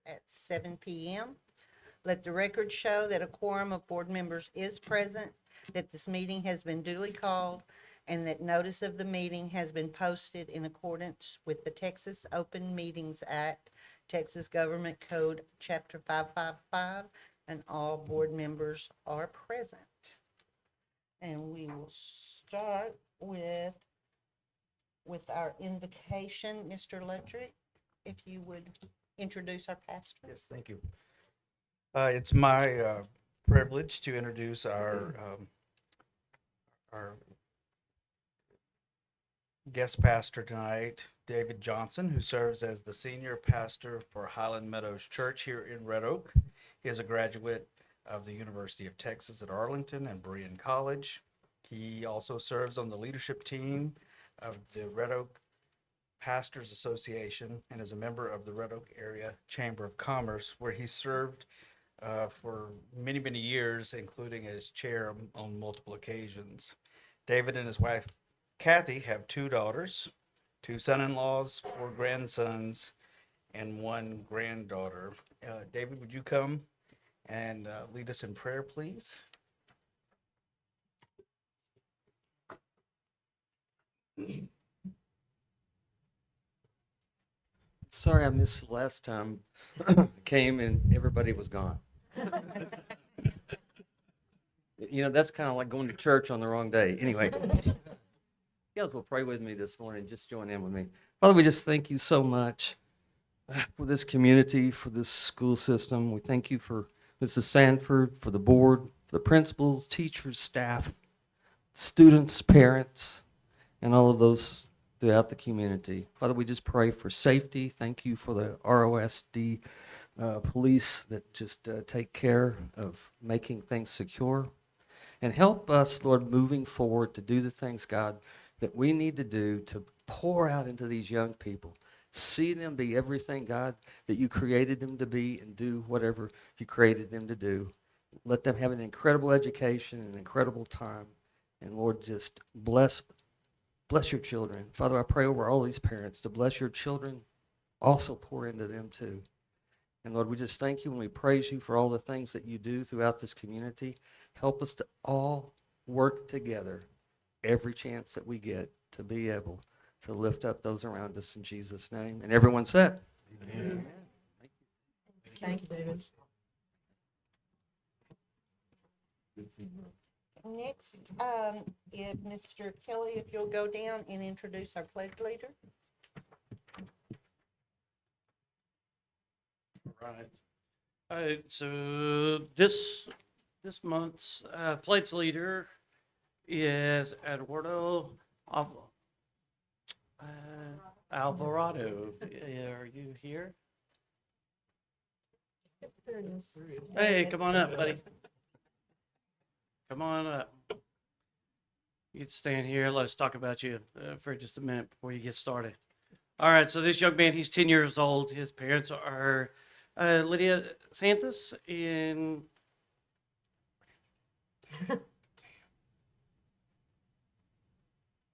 at 7 p.m. Let the record show that a quorum of board members is present, that this meeting has been duly called, and that notice of the meeting has been posted in accordance with the Texas Open Meetings Act, Texas Government Code, Chapter 555, and all board members are present. And we will start with our invocation. Mr. Ledrick, if you would introduce our pastor. Yes, thank you. It's my privilege to introduce our guest pastor tonight, David Johnson, who serves as the senior pastor for Highland Meadows Church here in Red Oak. He is a graduate of the University of Texas at Arlington and Berean College. He also serves on the leadership team of the Red Oak Pastors Association and is a member of the Red Oak Area Chamber of Commerce, where he served for many, many years, including as chair on multiple occasions. David and his wife, Kathy, have 2 daughters, 2 son-in-laws, 4 grandsons, and 1 granddaughter. David, would you come and lead us in prayer, please? Sorry I missed the last time I came and everybody was gone. That's kind of like going to church on the wrong day. Anyway, you guys will pray with me this morning. Just join in with me. Father, we just thank you so much for this community, for this school system. We thank you for Mrs. Sanford, for the board, for the principals, teachers, staff, students, parents, and all of those throughout the community. Father, we just pray for safety. Thank you for the ROSD police that just take care of making things secure. And help us, Lord, moving forward to do the things, God, that we need to do to pour out into these young people. See them be everything, God, that you created them to be, and do whatever you created them to do. Let them have an incredible education, an incredible time. And Lord, just bless your children. Father, I pray over all these parents to bless your children, also pour into them too. And Lord, we just thank you and we praise you for all the things that you do throughout this community. Help us to all work together every chance that we get to be able to lift up those around us in Jesus' name. And everyone said, Amen. Thank you, David. Next, if Mr. Kelly, if you'll go down and introduce our pledge leader. Right. So this month's pledge leader is Eduardo Alvarado. Are you here? Hey, come on up, buddy. Come on up. You can stand here. Let us talk about you for just a minute before you get started. All right, so this young man, he's 10 years old. His parents are Lydia Santos and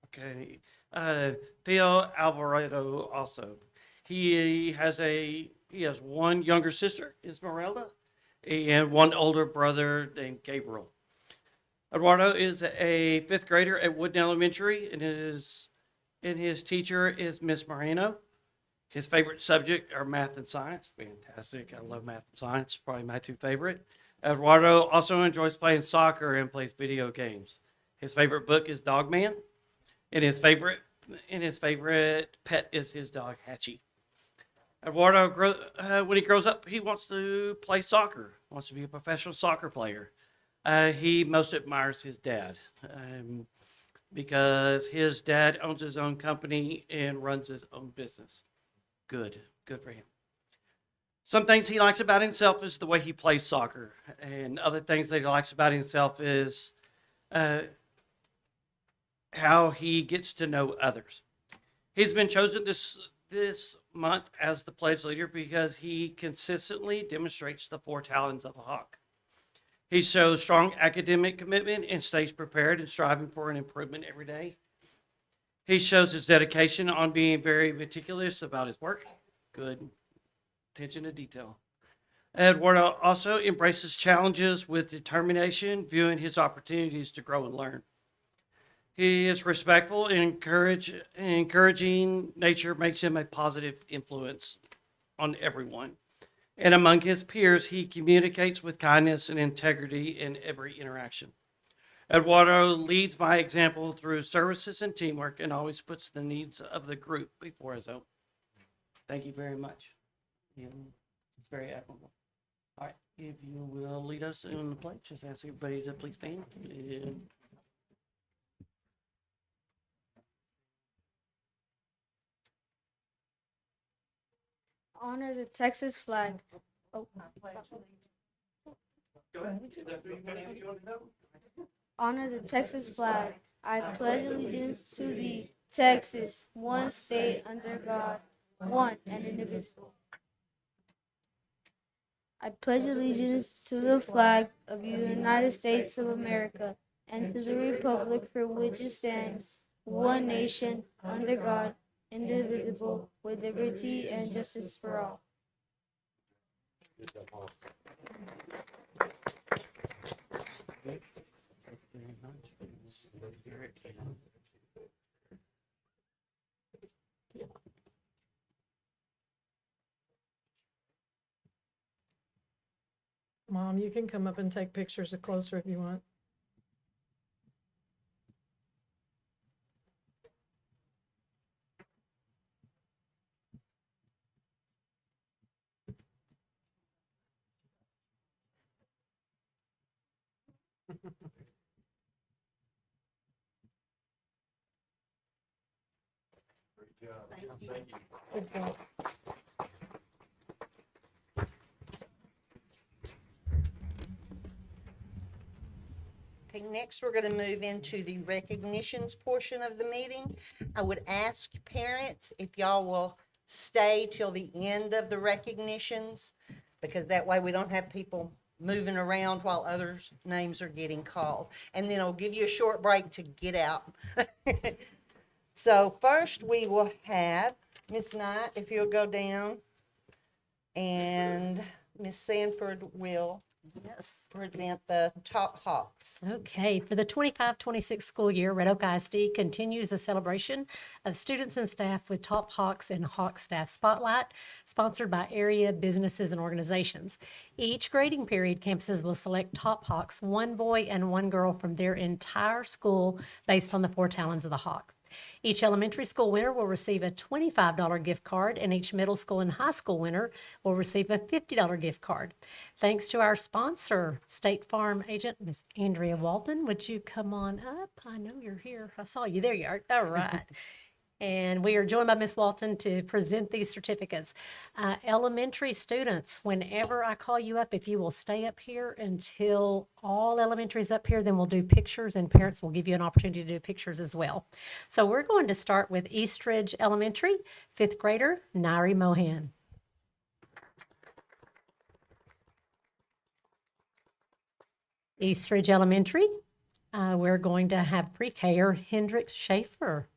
okay, Theo Alvarado also. He has 1 younger sister, Esmeralda, and 1 older brother named Gabriel. Eduardo is a 5th grader at Wooden Elementary, and his teacher is Miss Moreno. His favorite subject are math and science. Fantastic. I love math and science. Probably my 2 favorite. Eduardo also enjoys playing soccer and plays video games. His favorite book is Dog Man, and his favorite pet is his dog Hatchie. Eduardo, when he grows up, he wants to play soccer. Wants to be a professional soccer player. He most admires his dad because his dad owns his own company and runs his own business. Good for him. Some things he likes about himself is the way he plays soccer, and other things that he likes about himself is how he gets to know others. He's been chosen this month as the pledge leader because he consistently demonstrates the 4 talents of a hawk. He shows strong academic commitment and stays prepared and striving for an improvement every day. He shows his dedication on being very meticulous about his work. Good. attention to detail. Eduardo also embraces challenges with determination, viewing his opportunities to grow and learn. He is respectful and encouraging nature makes him a positive influence on everyone. And among his peers, he communicates with kindness and integrity in every interaction. Eduardo leads by example through services and teamwork and always puts the needs of the group before his own. Thank you very much. It's very admirable. All right, if you will lead us in the pledge, just ask everybody to please stand. Honor the Texas flag. Oh, Go ahead. You want to know? honor the Texas flag. I pledge allegiance to the Texas, one state under God, one and indivisible. I pledge allegiance to the flag of the United States of America and to the republic for which it stands, one nation, under God, indivisible, with liberty and justice for all. Mom, you can come up and take pictures of closer if you want. Good job. Okay, next we're going to move into the recognitions portion of the meeting. I would ask parents if y'all will stay till the end of the recognitions, because that way we don't have people moving around while others' names are getting called. And then I'll give you a short break to get out. So first we will have Miss Knight, if you'll go down, and Miss Sanford will Yes. present the top hawks. Okay. For the 25-26 school year, Red Oak ISD continues the celebration of students and staff with Top Hawks and Hawk Staff Spotlight, sponsored by area businesses and organizations. Each grading period, campuses will select Top Hawks, one boy and one girl from their entire school based on the 4 talents of the hawk. Each elementary school winner will receive a $25 gift card, and each middle school and high school winner will receive a $50 gift card. Thanks to our sponsor, State Farm agent, Miss Andrea Walton. Would you come on up? I know you're here. I saw you. There you are. All right. And we are joined by Miss Walton to present these certificates. Elementary students, whenever I call you up, if you will stay up here until all elementary is up here, then we'll do pictures, and parents will give you an opportunity to do pictures as well. So we're going to start with Eastridge Elementary, 5th grader, Nairi Mohan. Eastridge Elementary, we're going to have pre-K-er Hendrix Schaefer.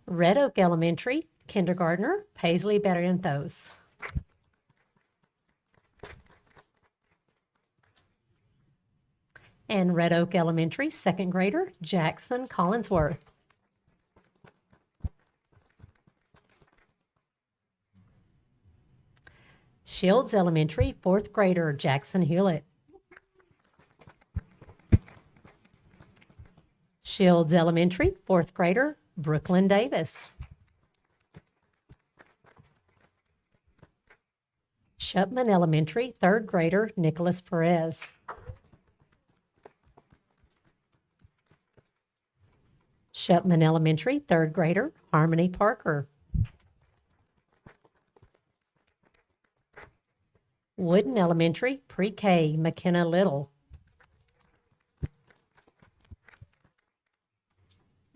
Red Oak Elementary, kindergartner, Paisley Barrientos. And Red Oak Elementary, 2nd grader, Jackson Collinsworth. Shields Elementary, 4th grader, Jackson Hewlett. Shields Elementary, 4th grader, Brooklyn Davis. Shupman Elementary, 3rd grader, Nicholas Perez. Shupman Elementary, 3rd grader, Harmony Parker. Wooden Elementary, pre-K, McKenna Little.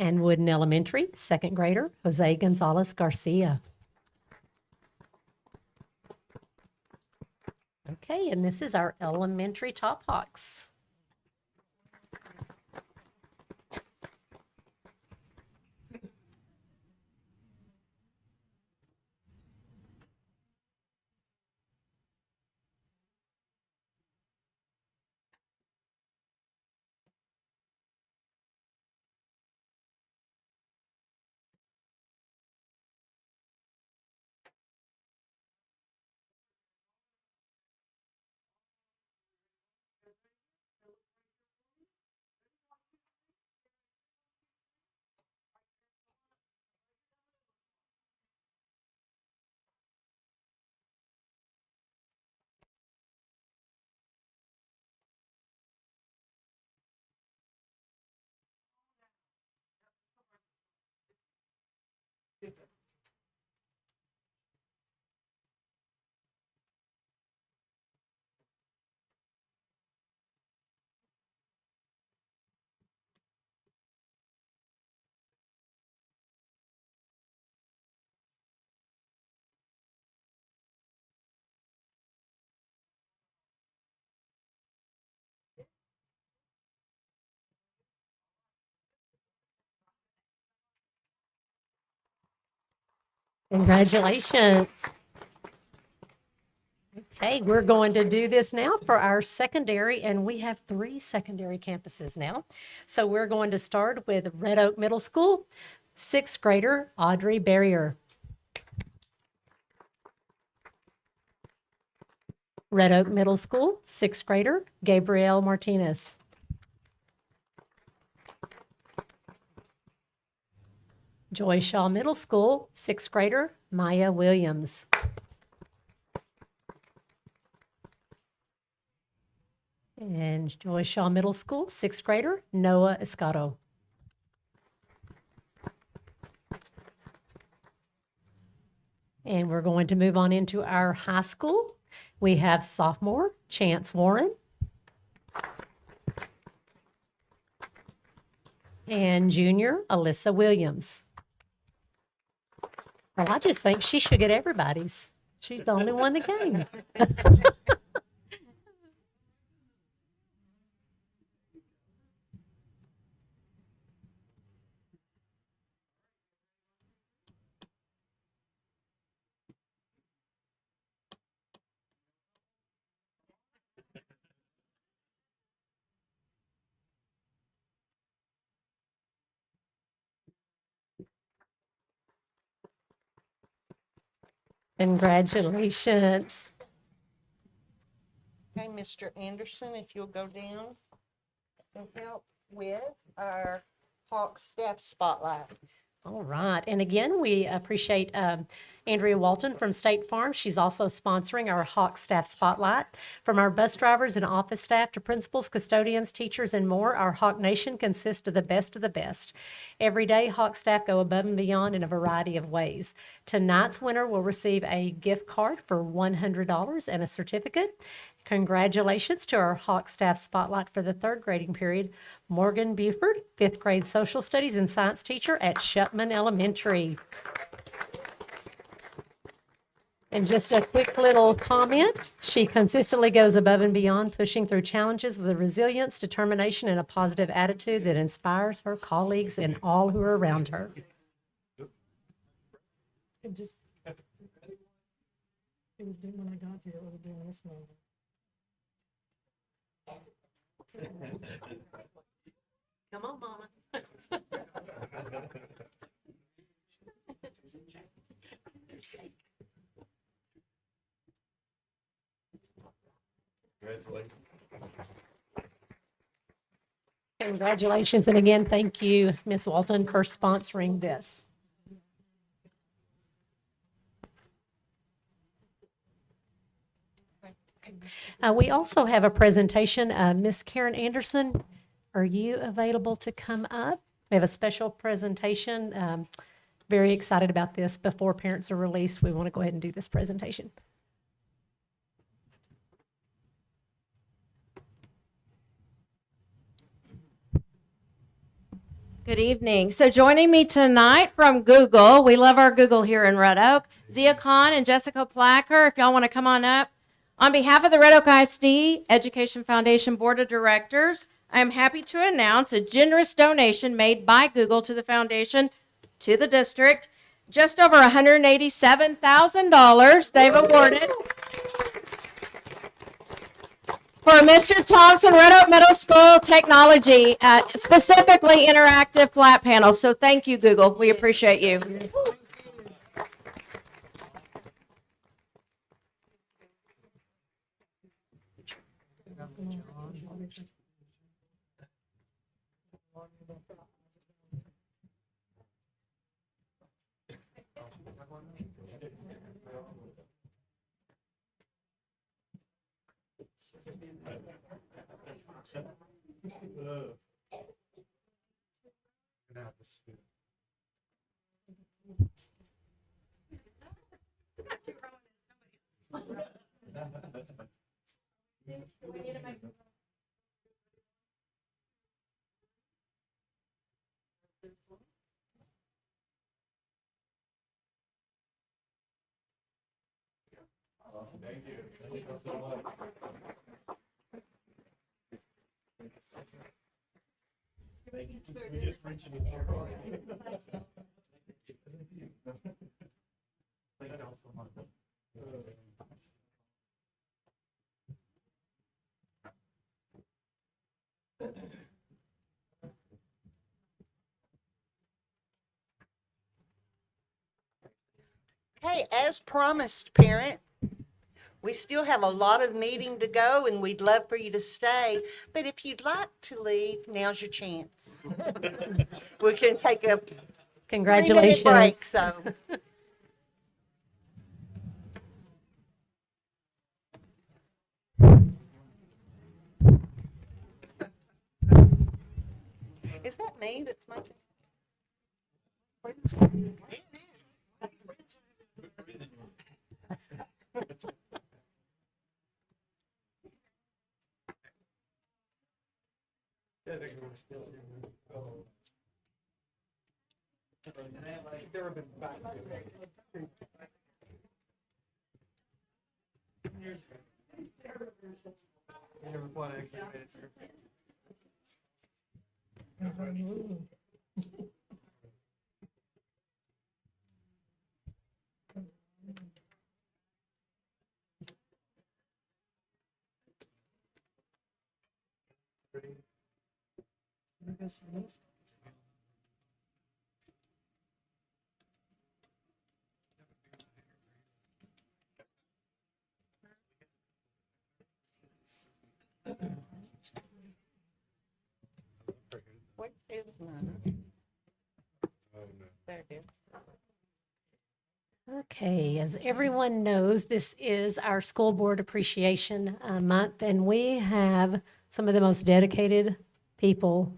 And Wooden Elementary, 2nd grader, Jose Gonzalez Garcia. Okay, and this is our elementary Top Hawks. Congratulations. Okay, we're going to do this now for our secondary, and we have 3 secondary campuses now. So we're going to start with Red Oak Middle School, 6th grader Audrey Barrier. Red Oak Middle School, 6th grader Gabrielle Martinez. Joy Shaw Middle School, 6th grader Maya Williams. And Joy Shaw Middle School, 6th grader Noah Escato. And we're going to move on into our high school. We have sophomore Chance Warren and junior Alyssa Williams. Well, I just think she should get everybody's. She's the only one that came. Congratulations. Okay, Mr. Anderson, if you'll go down and help with our Hawk Staff Spotlight. All right. And again, we appreciate Andrea Walton from State Farm. She's also sponsoring our Hawk Staff Spotlight. From our bus drivers and office staff to principals, custodians, teachers, and more, our Hawk Nation consists of the best of the best. Every day, Hawk staff go above and beyond in a variety of ways. Tonight's winner will receive a gift card for $100 and a certificate. Congratulations to our Hawk Staff Spotlight for the 3rd grading period, Morgan Buford, 5th grade social studies and science teacher at Shupman Elementary. And just a quick little comment, she consistently goes above and beyond, pushing through challenges with a resilience, determination, and a positive attitude that inspires her colleagues and all who are around her. It just, it was doing when I got here, it was doing this one. Come on, Mama. Congratulations, and again, thank you, Ms. Walton, for sponsoring this. We also have a presentation. Ms. Karen Anderson, are you available to come up? We have a special presentation. Very excited about this. Before parents are released, we want to go ahead and do this presentation. Good evening. So joining me tonight from Google, we love our Google here in Red Oak, Zia Khan and Jessica Placker, if y'all want to come on up. On behalf of the Red Oak ISD Education Foundation Board of Directors, I am happy to announce a generous donation made by Google to the foundation, to the district, just over $187,000 they've awarded for Mr. Thompson Red Oak Middle School technology, specifically interactive flat panels. So thank you, Google. We appreciate you. Hey, as promised, parents, we still have a lot of meeting to go and we'd love for you to stay. But if you'd like to leave, now's your chance. We can take a 3-minute Congratulations. break, so. Is that me that's making? What is mine? There it is. Okay, as everyone knows, this is our School Board Appreciation Month, and we have some of the most dedicated people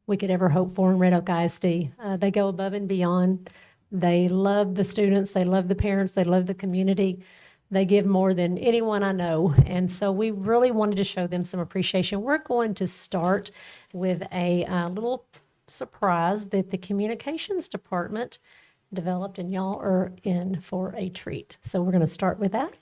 we could ever hope for in Red Oak ISD. They go above and beyond. They love the students, they love the parents, they love the community. They give more than anyone I know, and so we really wanted to show them some appreciation. We're going to start with a little surprise that the communications department developed, and y'all are in for a treat. So we're going to start with that.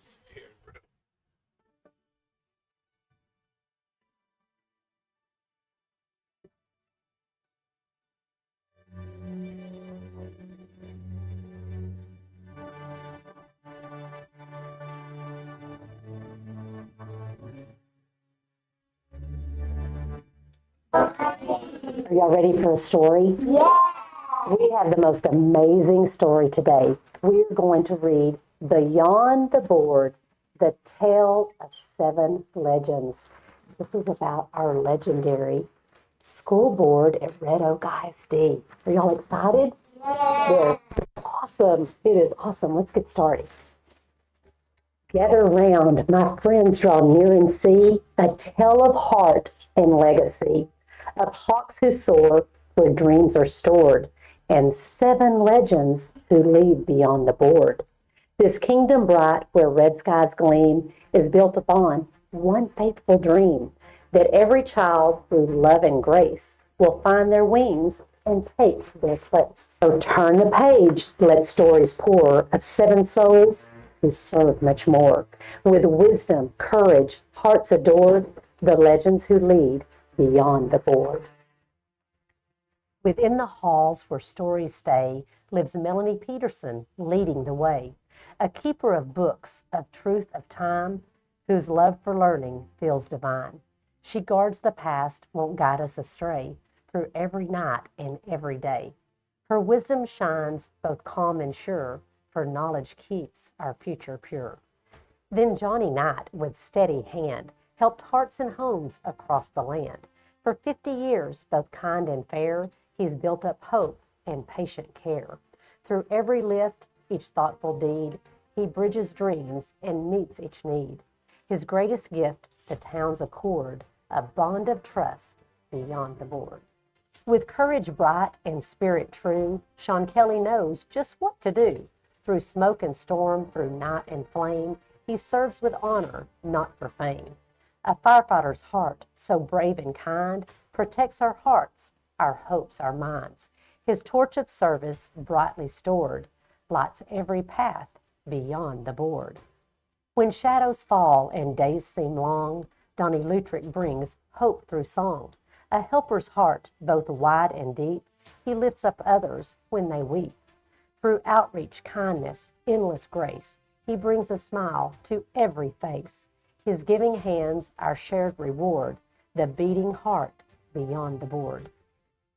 Are y'all ready for a story? Yeah! We have the most amazing story today. We're going to read Beyond the Board, the Tale of 7 Legends. This is about our legendary school board at Red Oak ISD. Are y'all excited? Yeah! Awesome. It is awesome. Let's get started. Gather round, my friends, draw near and see a tale of heart and legacy, of hawks who soar where dreams are stored, and 7 legends who lead beyond the board. This kingdom bright where red skies gleam is built upon one faithful dream, that every child through love and grace will find their wings and take their place. So turn the page, let stories pour of 7 souls who serve much more. With wisdom, courage, hearts adored, the legends who lead beyond the board. Within the halls where stories stay lives Melanie Peterson, leading the way, a keeper of books, of truth, of time, whose love for learning feels divine. She guards the past, won't guide us astray, through every night and every day. Her wisdom shines both calm and sure, for knowledge keeps our future pure. Then Johnny Knight, with steady hand, helped hearts and homes across the land. For 50 years, both kind and fair, he's built up hope and patient care. Through every lift, each thoughtful deed, he bridges dreams and meets each need. His greatest gift, the town's accord, a bond of trust beyond the board. With courage bright and spirit true, Sean Kelly knows just what to do. Through smoke and storm, through night and flame, he serves with honor, not for fame. A firefighter's heart, so brave and kind, protects our hearts, our hopes, our minds. His torch of service, brightly stored, lights every path beyond the board. When shadows fall and days seem long, Donnie Lutrick brings hope through song. A helper's heart, both wide and deep, he lifts up others when they weep. Through outreach, kindness, endless grace, he brings a smile to every face. His giving hands, our shared reward, the beating heart beyond the board.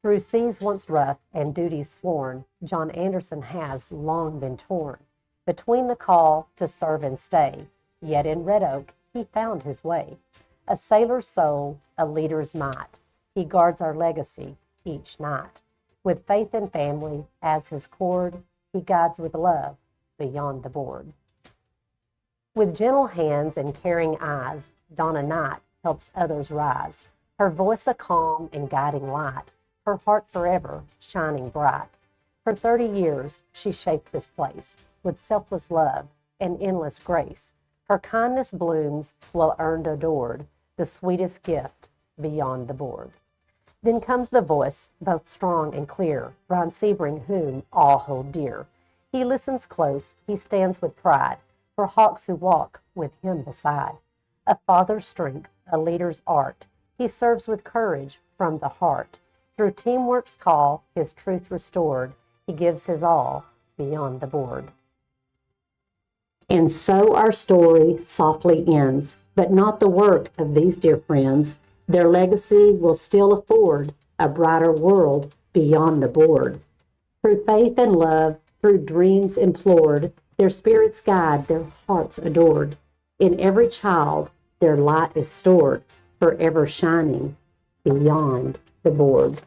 Through seas once rough and duties sworn, John Anderson has long been torn between the call to serve and stay, yet in Red Oak he found his way. A sailor's soul, a leader's might, he guards our legacy each night. With faith and family as his cord, he guides with love beyond the board. With gentle hands and caring eyes, Donna Knight helps others rise. Her voice a calm and guiding light, her heart forever shining bright. For 30 years, she shaped this place with selfless love and endless grace. Her kindness blooms, well earned, adored, the sweetest gift beyond the board. Then comes the voice, both strong and clear, Brian Sebring, whom all hold dear. He listens close, he stands with pride, for hawks who walk with him beside. A father's strength, a leader's art, he serves with courage from the heart. Through teamwork's call, his truth restored, he gives his all beyond the board. And so our story softly ends, but not the work of these dear friends. Their legacy will still afford a brighter world beyond the board. Through faith and love, through dreams implored, their spirits guide, their hearts adored. In every child, their light is stored, forever shining beyond the board.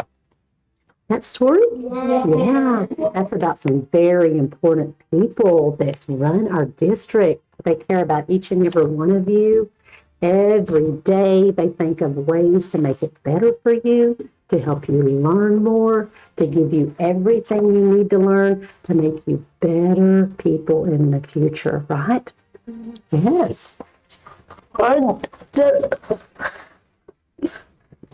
That story? Yeah, that's about some very important people that run our district. They care about each and every one of you. Every day they think of ways to make it better for you, to help you learn more, to give you everything you need to learn to make you better people in the future, right? Yes.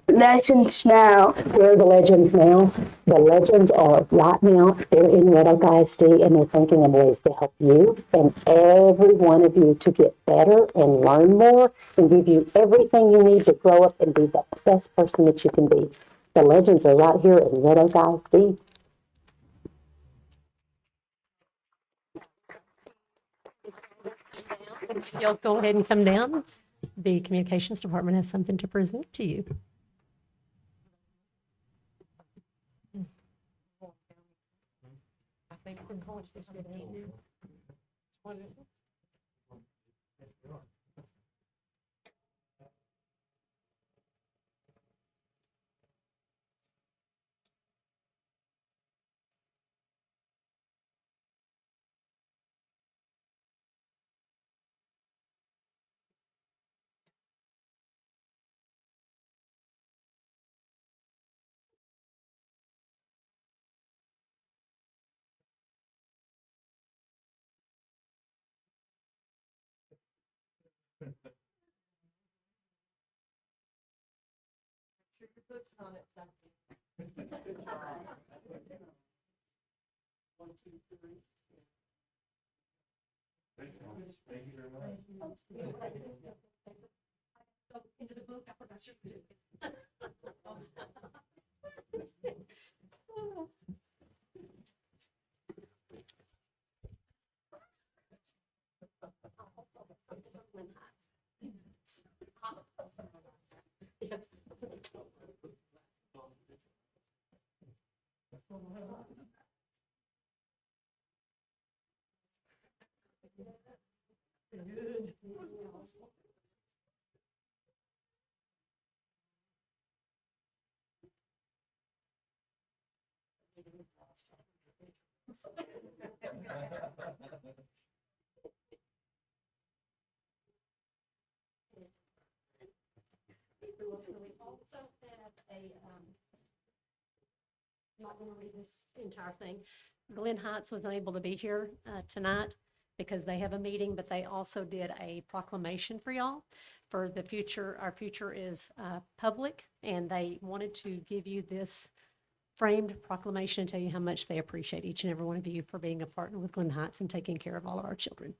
Legends now. Where are the legends now? The legends are right now, they're in Red Oak ISD and they're thinking of ways to help you and every one of you to get better and learn more and give you everything you need to grow up and be the best person that you can be. The legends are right here in Red Oak ISD. Y'all go ahead and come down. The Communications Department has something to present to you. I think we're going to into the book. I forgot your book. We also have a, not going to read this entire thing, Glen Heights was unable to be here tonight because they have a meeting, but they also did a proclamation for y'all for the future. Our future is public, and they wanted to give you this framed proclamation and tell you how much they appreciate each and every one of you for being a partner with Glen Heights and taking care of all of our children.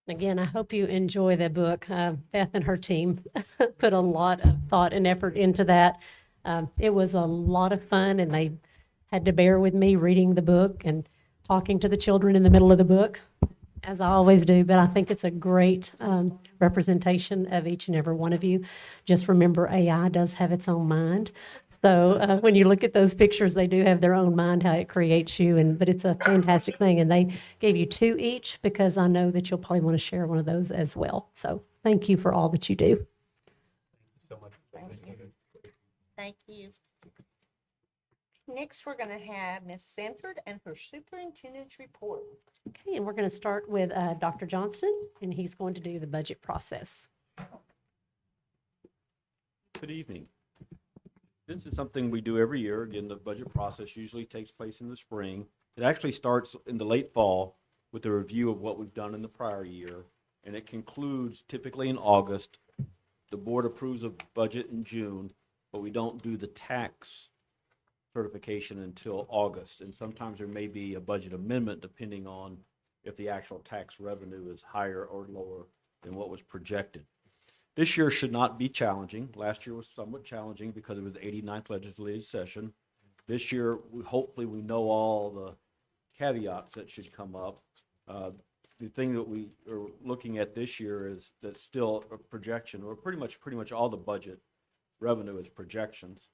Again, I hope you enjoy the book. Beth and her team put a lot of thought and effort into that. It was a lot of fun, and they had to bear with me reading the book and talking to the children in the middle of the book, as I always do. But I think it's a great representation of each and every one of you. Just remember, AI does have its own mind. So when you look at those pictures, they do have their own mind, how it creates you. But it's a fantastic thing. And they gave you 2 each because I know that you'll probably want to share one of those as well. So thank you for all that you do. Thank you. Next, we're going to have Ms. Sanford and her superintendent's report. Okay, and we're going to start with Dr. Johnston, and he's going to do the budget process. Good evening. This is something we do every year. Again, the budget process usually takes place in the spring. It actually starts in the late fall with a review of what we've done in the prior year, and it concludes typically in August. The board approves a budget in June, but we don't do the tax certification until August. And sometimes there may be a budget amendment depending on if the actual tax revenue is higher or lower than what was projected. This year should not be challenging. Last year was somewhat challenging because it was the 89th legislative session. This year, hopefully we know all the caveats that should come up. The thing that we are looking at this year is that's still a projection, or pretty much all the budget revenue is projections,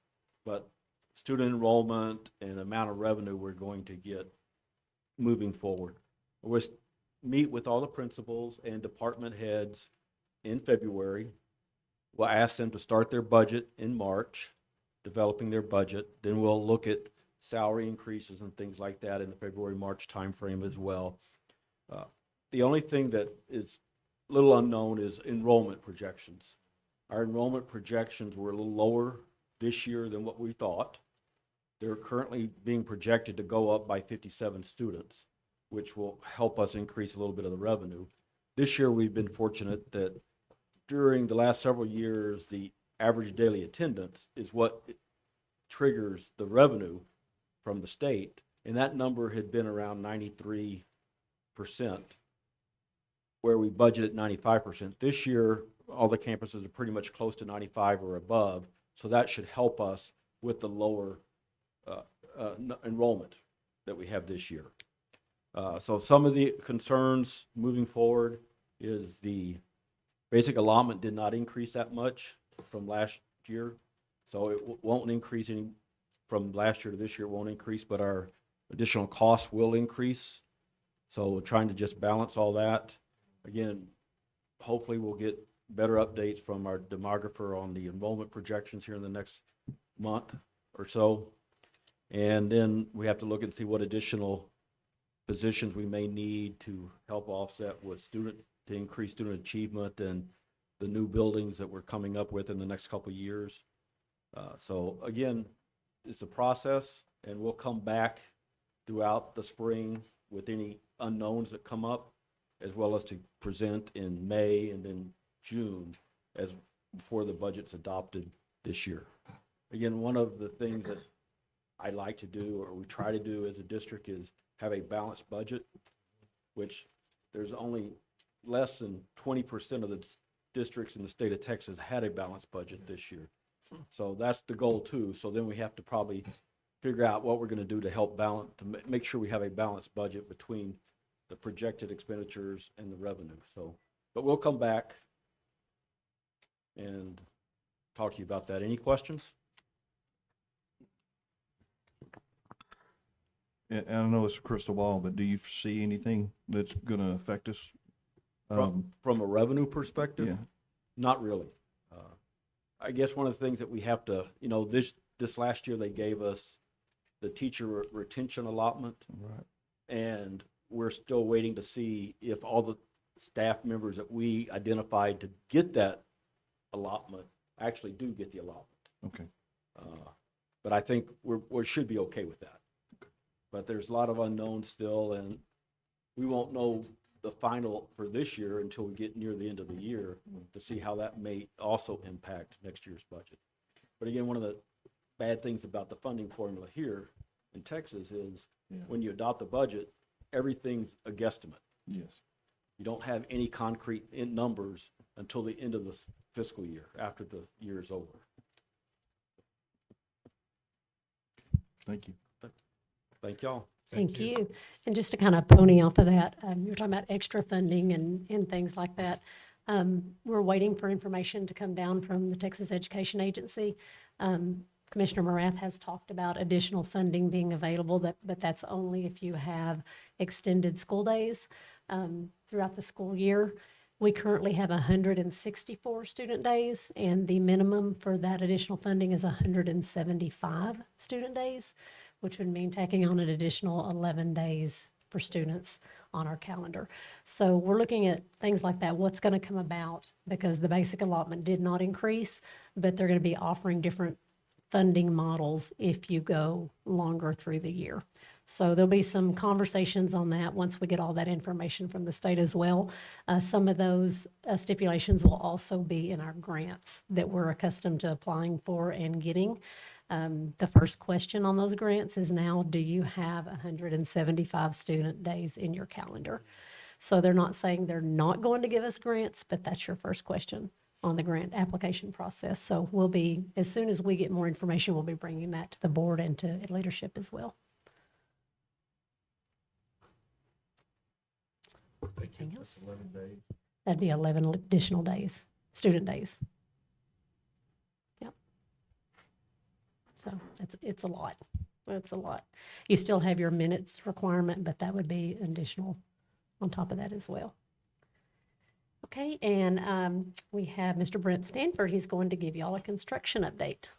but student enrollment and amount of revenue we're going to get moving forward. We'll meet with all the principals and department heads in February. We'll ask them to start their budget in March, developing their budget. Then we'll look at salary increases and things like that in the February-March timeframe as well. The only thing that is a little unknown is enrollment projections. Our enrollment projections were a little lower this year than what we thought. They're currently being projected to go up by 57 students, which will help us increase a little bit of the revenue. This year, we've been fortunate that during the last several years, the average daily attendance is what triggers the revenue from the state, and that number had been around 93%, where we budgeted 95%. This year, all the campuses are pretty much close to 95 or above, so that should help us with the lower enrollment that we have this year. So some of the concerns moving forward is the basic allotment did not increase that much from last year, so it won't increase any from last year to this year. It won't increase, but our additional costs will increase. So we're trying to just balance all that. Again, hopefully we'll get better updates from our demographer on the enrollment projections here in the next month or so. And then we have to look and see what additional positions we may need to help offset with to increase student achievement and the new buildings that we're coming up with in the next couple of years. So again, it's a process, and we'll come back throughout the spring with any unknowns that come up, as well as to present in May and then June as before the budget's adopted this year. Again, one of the things that I like to do, or we try to do as a district, is have a balanced budget, which there's only less than 20% of the districts in the state of Texas had a balanced budget this year. So that's the goal too. So then we have to probably figure out what we're going to do to help balance, to make sure we have a balanced budget between the projected expenditures and the revenue. So But we'll come back and talk to you about that. Any questions? And I know it's a crystal ball, but do you see anything that's gonna affect us? From a revenue perspective? Yeah, Not really. I guess one of the things that we have to, this last year they gave us the teacher retention allotment, right. and we're still waiting to see if all the staff members that we identified to get that allotment actually do get the allotment. Okay. But I think we should be okay with that. But there's a lot of unknowns still, and we won't know the final for this year until we get near the end of the year to see how that may also impact next year's budget. But again, one of the bad things about the funding formula here in Texas is when you adopt a budget, everything's a guesstimate. Yes. You don't have any concrete numbers until the end of the fiscal year, after the year is over. Thank you. Thank y'all. Thank you. And just to kind of pony off of that, you were talking about extra funding and things like that. We're waiting for information to come down from the Texas Education Agency. Commissioner Morath has talked about additional funding being available, but that's only if you have extended school days throughout the school year. We currently have 164 student days, and the minimum for that additional funding is 175 student days, which would mean tacking on an additional 11 days for students on our calendar. So we're looking at things like that, what's going to come about, because the basic allotment did not increase, but they're going to be offering different funding models if you go longer through the year. So there'll be some conversations on that once we get all that information from the state as well. Some of those stipulations will also be in our grants that we're accustomed to applying for and getting. The first question on those grants is now, do you have 175 student days in your calendar? So they're not saying they're not going to give us grants, but that's your first question on the grant application process. So we'll be, as soon as we get more information, we'll be bringing that to the board and to leadership as well. Anything else? That'd be 11 additional days, student days. Yep. So it's a lot. It's a lot. You still have your minutes requirement, but that would be additional on top of that as well. Okay, and we have Mr. Brent Stanford. He's going to give y'all a construction update.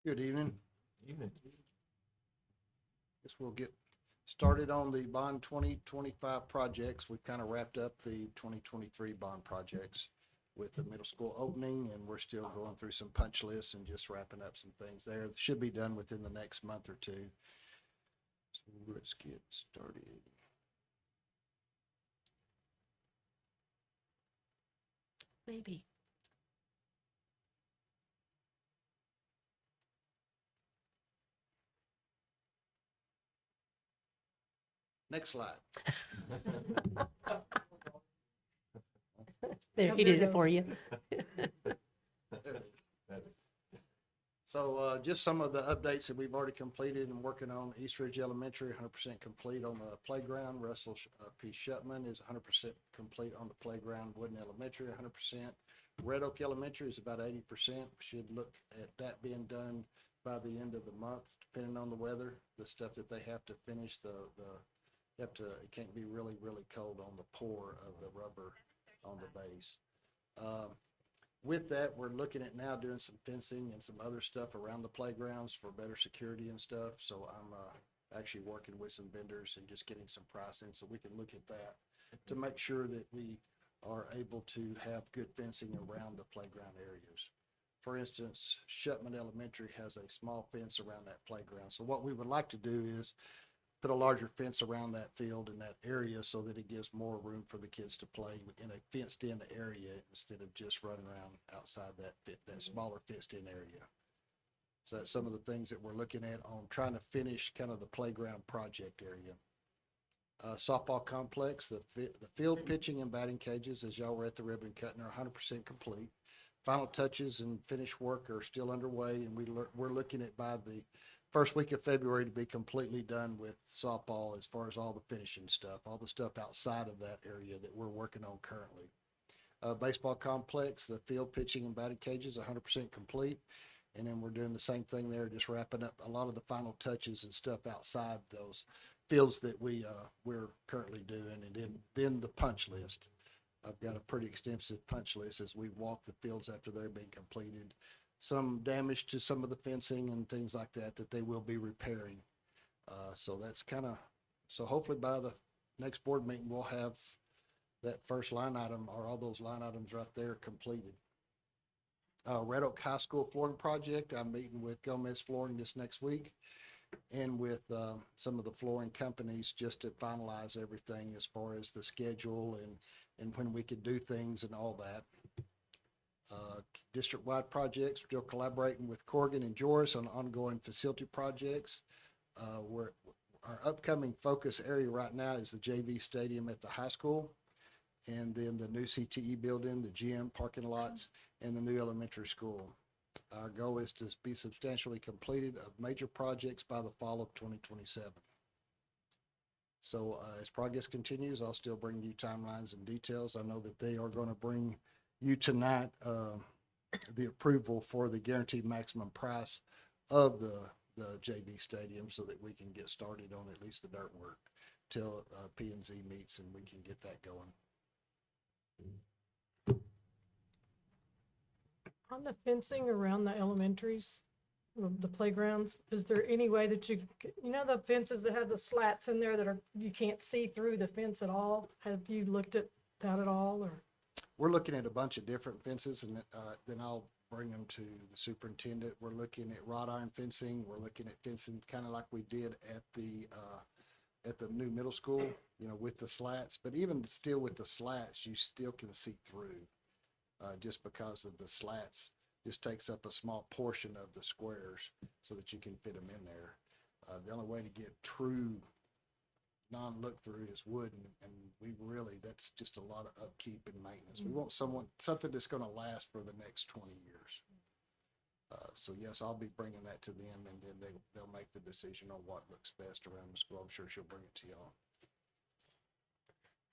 Good evening. Evening. Guess we'll get started on the bond 2025 projects. We've kind of wrapped up the 2023 bond projects with the middle school opening, and we're still going through some punch lists and just wrapping up some things there. It should be done within the next month or two. So let's get started. Maybe. Next slide. There, he did it for you. So just some of the updates that we've already completed and working on. East Ridge Elementary, 100% complete on the playground. Russell P. Shutman is 100% complete on the playground. Wooden Elementary, 100%. Red Oak Elementary is about 80%. Should look at that being done by the end of the month, depending on the weather. The stuff that they have to finish, it can't be really, really cold on the pour of the rubber on the base. With that, we're looking at now doing some fencing and some other stuff around the playgrounds for better security and stuff. So I'm actually working with some vendors and just getting some pricing so we can look at that to make sure that we are able to have good fencing around the playground areas. For instance, Shutman Elementary has a small fence around that playground. So what we would like to do is put a larger fence around that field in that area so that it gives more room for the kids to play in a fenced-in area instead of just running around outside that smaller fenced-in area. So that's some of the things that we're looking at on trying to finish kind of the playground project area. Softball complex, the field pitching and batting cages, as y'all were at the ribbon cutting, are 100% complete. Final touches and finish work are still underway, and we're looking at by the first week of February to be completely done with softball as far as all the finishing stuff, all the stuff outside of that area that we're working on currently. Baseball complex, the field pitching and batting cages, 100% complete. And then we're doing the same thing there, just wrapping up a lot of the final touches and stuff outside those fields that we're currently doing. And then the punch list. I've got a pretty extensive punch list as we walk the fields after they're being completed. Some damage to some of the fencing and things like that they will be repairing. So that's so hopefully by the next board meeting, we'll have that first line item or all those line items right there completed. Red Oak High School flooring project, I'm meeting with Gomez Flooring this next week and with some of the flooring companies just to finalize everything as far as the schedule and when we could do things and all that. District-wide projects, still collaborating with Corrigan and Joris on ongoing facility projects. Our upcoming focus area right now is the JV stadium at the high school, and then the new CTE building, the gym, parking lots, and the new elementary school. Our goal is to be substantially completed of major projects by the fall of 2027. So as progress continues, I'll still bring you timelines and details. I know that they are going to bring you tonight the approval for the guaranteed maximum price of the JV stadium so that we can get started on at least the dirt work till P&Z meets and we can get that going. On the fencing around the elementaries, the playgrounds, is there any way that you know the fences that have the slats in there that you can't see through the fence at all? Have you looked at that at all, or? We're looking at a bunch of different fences, and then I'll bring them to the superintendent. We're looking at wrought iron fencing. We're looking at fencing kind of like we did at the new middle school, with the slats. But even still with the slats, you still can see through, just because of the slats just takes up a small portion of the squares so that you can fit them in there. The only way to get true non-look-through is wood, and that's just a lot of upkeep and maintenance. We want something that's going to last for the next 20 years. So yes, I'll be bringing that to them, and then they'll make the decision on what looks best around the school. I'm sure she'll bring it to y'all.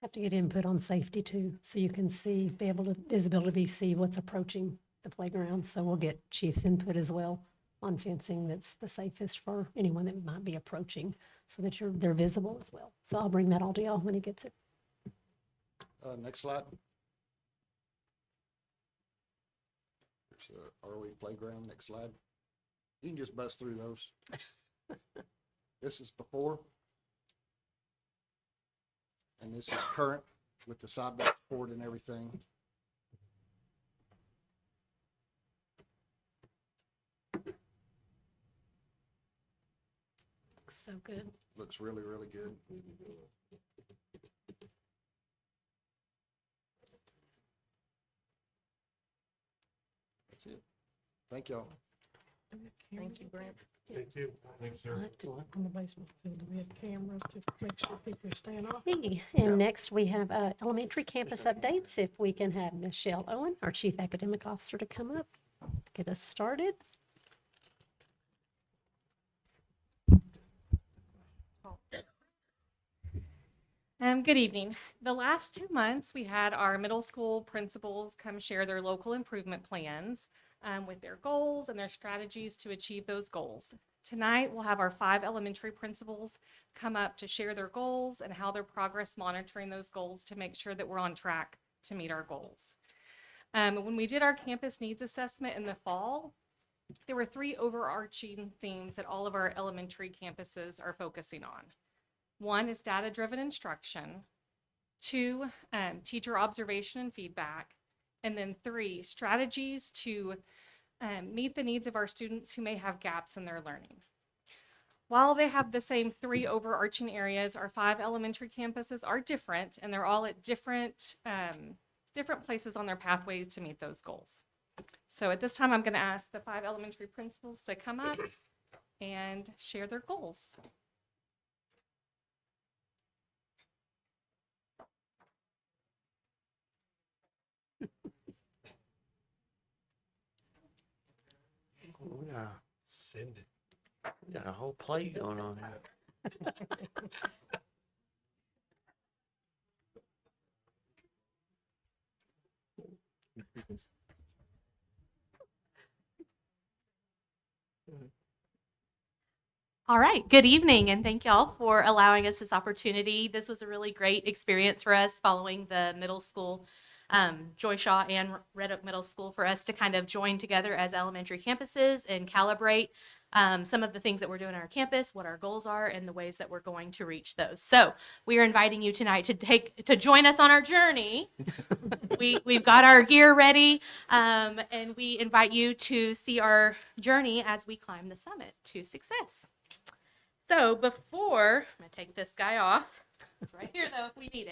Have to get input on safety too, so you can see, visibility, see what's approaching the playground. So we'll get chief's input as well on fencing that's the safest for anyone that might be approaching, so that they're visible as well. So I'll bring that all to y'all when he gets it. Next slide. There's the ROE playground. Next slide. You can just bust through those. This is before. And this is current with the sidewalk board and everything. Looks so good. Looks really, really good. That's it. Thank y'all. Thank you, Brent. Thank you. Thanks, sir. On the basement field, do we have cameras to make sure people are staying off? Hey, and next we have elementary campus updates. If we can have Michelle Owen, our Chief Academic Officer, to come up, get us started. Good evening. The last 2 months, we had our middle school principals come share their local improvement plans with their goals and their strategies to achieve those goals. Tonight, we'll have our 5 elementary principals come up to share their goals and how their progress monitoring those goals to make sure that we're on track to meet our goals. When we did our campus needs assessment in the fall, there were 3 overarching themes that all of our elementary campuses are focusing on. 1 is data-driven instruction, 2, teacher observation and feedback, and then 3, strategies to meet the needs of our students who may have gaps in their learning. While they have the same 3 overarching areas, our 5 elementary campuses are different, and they're all at different places on their pathways to meet those goals. So at this time, I'm going to ask the 5 elementary principals to come up and share their goals. Yeah, send it. We got a whole play going on here. All right, good evening, and thank y'all for allowing us this opportunity. This was a really great experience for us following the middle school, Joy Shaw and Red Oak Middle School, for us to kind of join together as elementary campuses and calibrate some of the things that we're doing on our campus, what our goals are, and the ways that we're going to reach those. So we are inviting you tonight to join us on our journey. We've got our gear ready, and we invite you to see our journey as we climb the summit to success. So before, I'm going to take this guy off. It's right here, though, if we need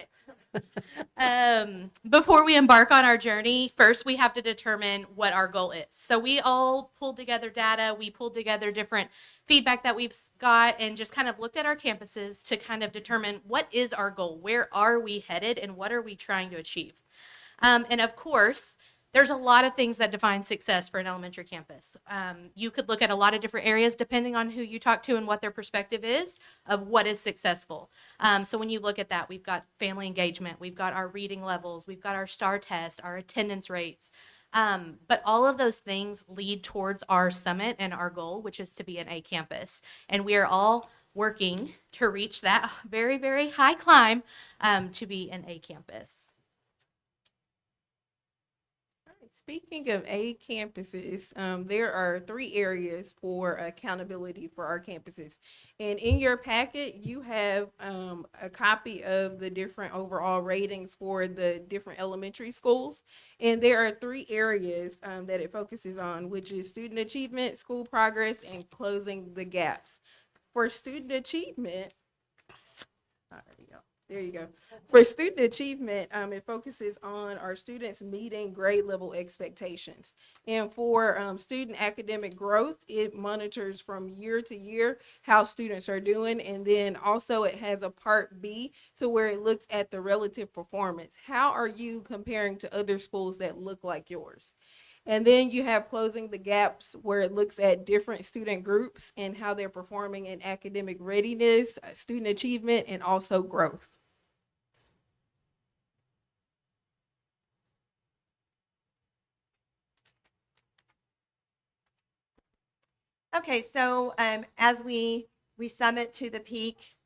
it. Before we embark on our journey, first we have to determine what our goal is. So we all pulled together data. We pulled together different feedback that we've got and just kind of looked at our campuses to kind of determine what is our goal, where are we headed, and what are we trying to achieve. And of course, there's a lot of things that define success for an elementary campus. You could look at a lot of different areas depending on who you talk to and what their perspective is of what is successful. So when you look at that, we've got family engagement, we've got our reading levels, we've got our STAR test, our attendance rates. But all of those things lead towards our summit and our goal, which is to be an A campus. And we are all working to reach that very, very high climb to be an A campus. Speaking of A campuses, there are 3 areas for accountability for our campuses. And in your packet, you have a copy of the different overall ratings for the different elementary schools. And there are 3 areas that it focuses on, which is student achievement, school progress, and closing the gaps. For student achievement, there you go. For student achievement, it focuses on our students meeting grade level expectations. And for student academic growth, it monitors from year to year how students are doing. And then also it has a part B to where it looks at the relative performance. How are you comparing to other schools that look like yours? And then you have closing the gaps where it looks at different student groups and how they're performing in academic readiness, student achievement, and also growth. Okay, so as we summit to the peak,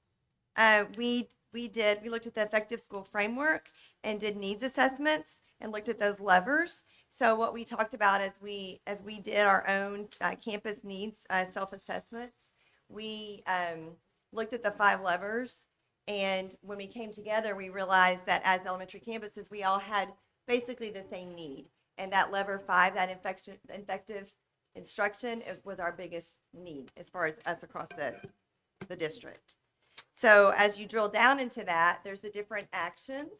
we looked at the effective school framework and did needs assessments and looked at those levers. So what we talked about as we did our own campus needs self-assessments, we looked at the 5 levers, and when we came together, we realized that as elementary campuses, we all had basically the same need. And that lever 5, that effective instruction, was our biggest need as far as us across the district. So as you drill down into that, there's the different actions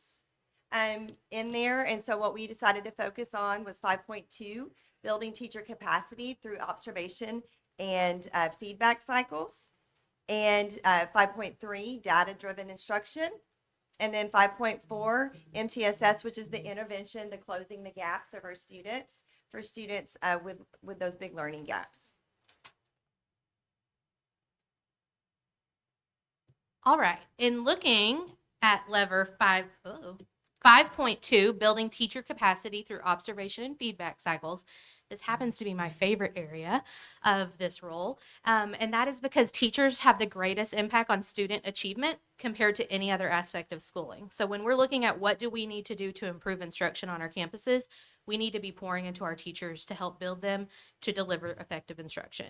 in there. And so what we decided to focus on was 5.2, building teacher capacity through observation and feedback cycles. And 5.3, data-driven instruction. And then 5.4, MTSS, which is the intervention, the closing the gaps of our students, for students with those big learning gaps. All right, in looking at lever 5.2, building teacher capacity through observation and feedback cycles, this happens to be my favorite area of this role, and that is because teachers have the greatest impact on student achievement compared to any other aspect of schooling. So when we're looking at what do we need to do to improve instruction on our campuses, we need to be pouring into our teachers to help build them to deliver effective instruction.